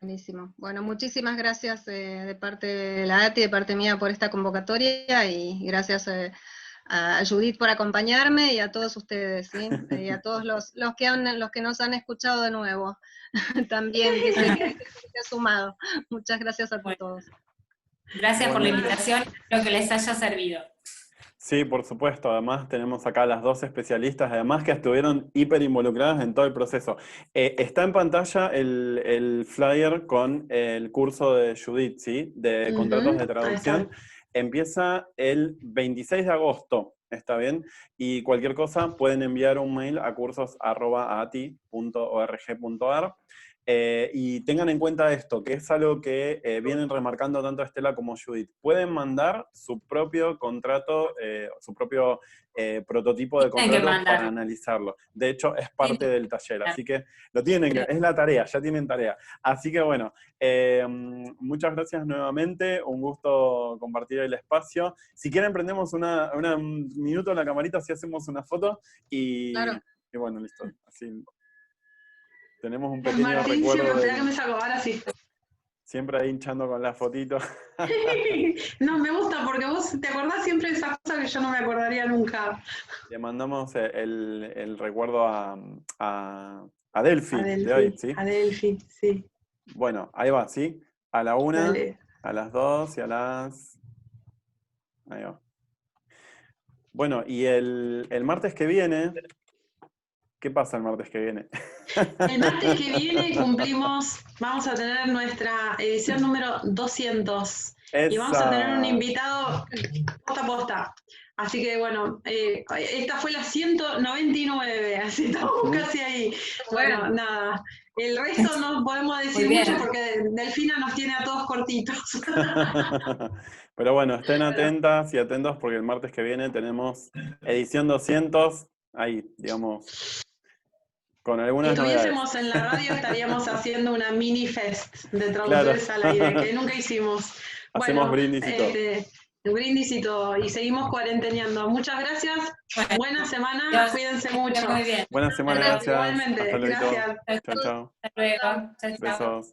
Buenísimo. Bueno, muchísimas gracias de parte de la ATI, de parte mía por esta convocatoria, y gracias a Judith por acompañarme y a todos ustedes, ¿sí? Y a todos los que nos han escuchado de nuevo también, que se han sumado. Muchas gracias a todos. Gracias por la invitación, espero que les haya servido. Sí, por supuesto. Además tenemos acá las dos especialistas, además que estuvieron hiper involucradas en todo el proceso. Está en pantalla el flyer con el curso de Judith, ¿sí? De contratos de traducción. Empieza el 26 de agosto, ¿está bien? Y cualquier cosa pueden enviar un mail a cursos@ati.org.ar. Y tengan en cuenta esto, que es algo que vienen remarcando tanto Estela como Judith. Pueden mandar su propio contrato, su propio prototipo de contrato para analizarlo. De hecho, es parte del taller, así que lo tienen, es la tarea, ya tienen tarea. Así que bueno, muchas gracias nuevamente, un gusto compartir el espacio. Si quieren prendemos un minuto en la camarita, si hacemos una foto, y bueno, listo, así... Tenemos un pequeño Martín, recuerdo que me saco, ahora sí. Siempre ahí hinchando con la fotito. No, me gusta porque vos te acordás siempre de esas cosas que yo no me acordaría nunca. Le mandamos el recuerdo a Delphi de hoy, ¿sí? A Delphi, sí. Bueno, ahí va, ¿sí? A la 1, a las 2 y a las... Ahí va. Bueno, y el martes que viene... ¿Qué pasa el martes que viene? El martes que viene vamos a tener nuestra edición número 200. ¡Esa! Y vamos a tener un invitado posta a posta. Así que bueno, esta fue la 199, así estamos casi ahí. Bueno, nada. El resto no podemos decir mucho porque Delfina nos tiene a todos cortitos. Pero bueno, estén atentas y atentos porque el martes que viene tenemos edición 200, ahí, digamos... Con algunas si estuviésemos novedades. En la radio estaríamos haciendo una mini fest de traductores al aire, que nunca hicimos. Hacemos brindis y todo. Brindis y todo, y seguimos cuarenteneando. Muchas gracias, buena semana, cuídense mucho. Muy bien. Buena semana, gracias. Igualmente, hasta luego. Gracias. Chao, chao. Hasta luego. Chao, chao. Besos.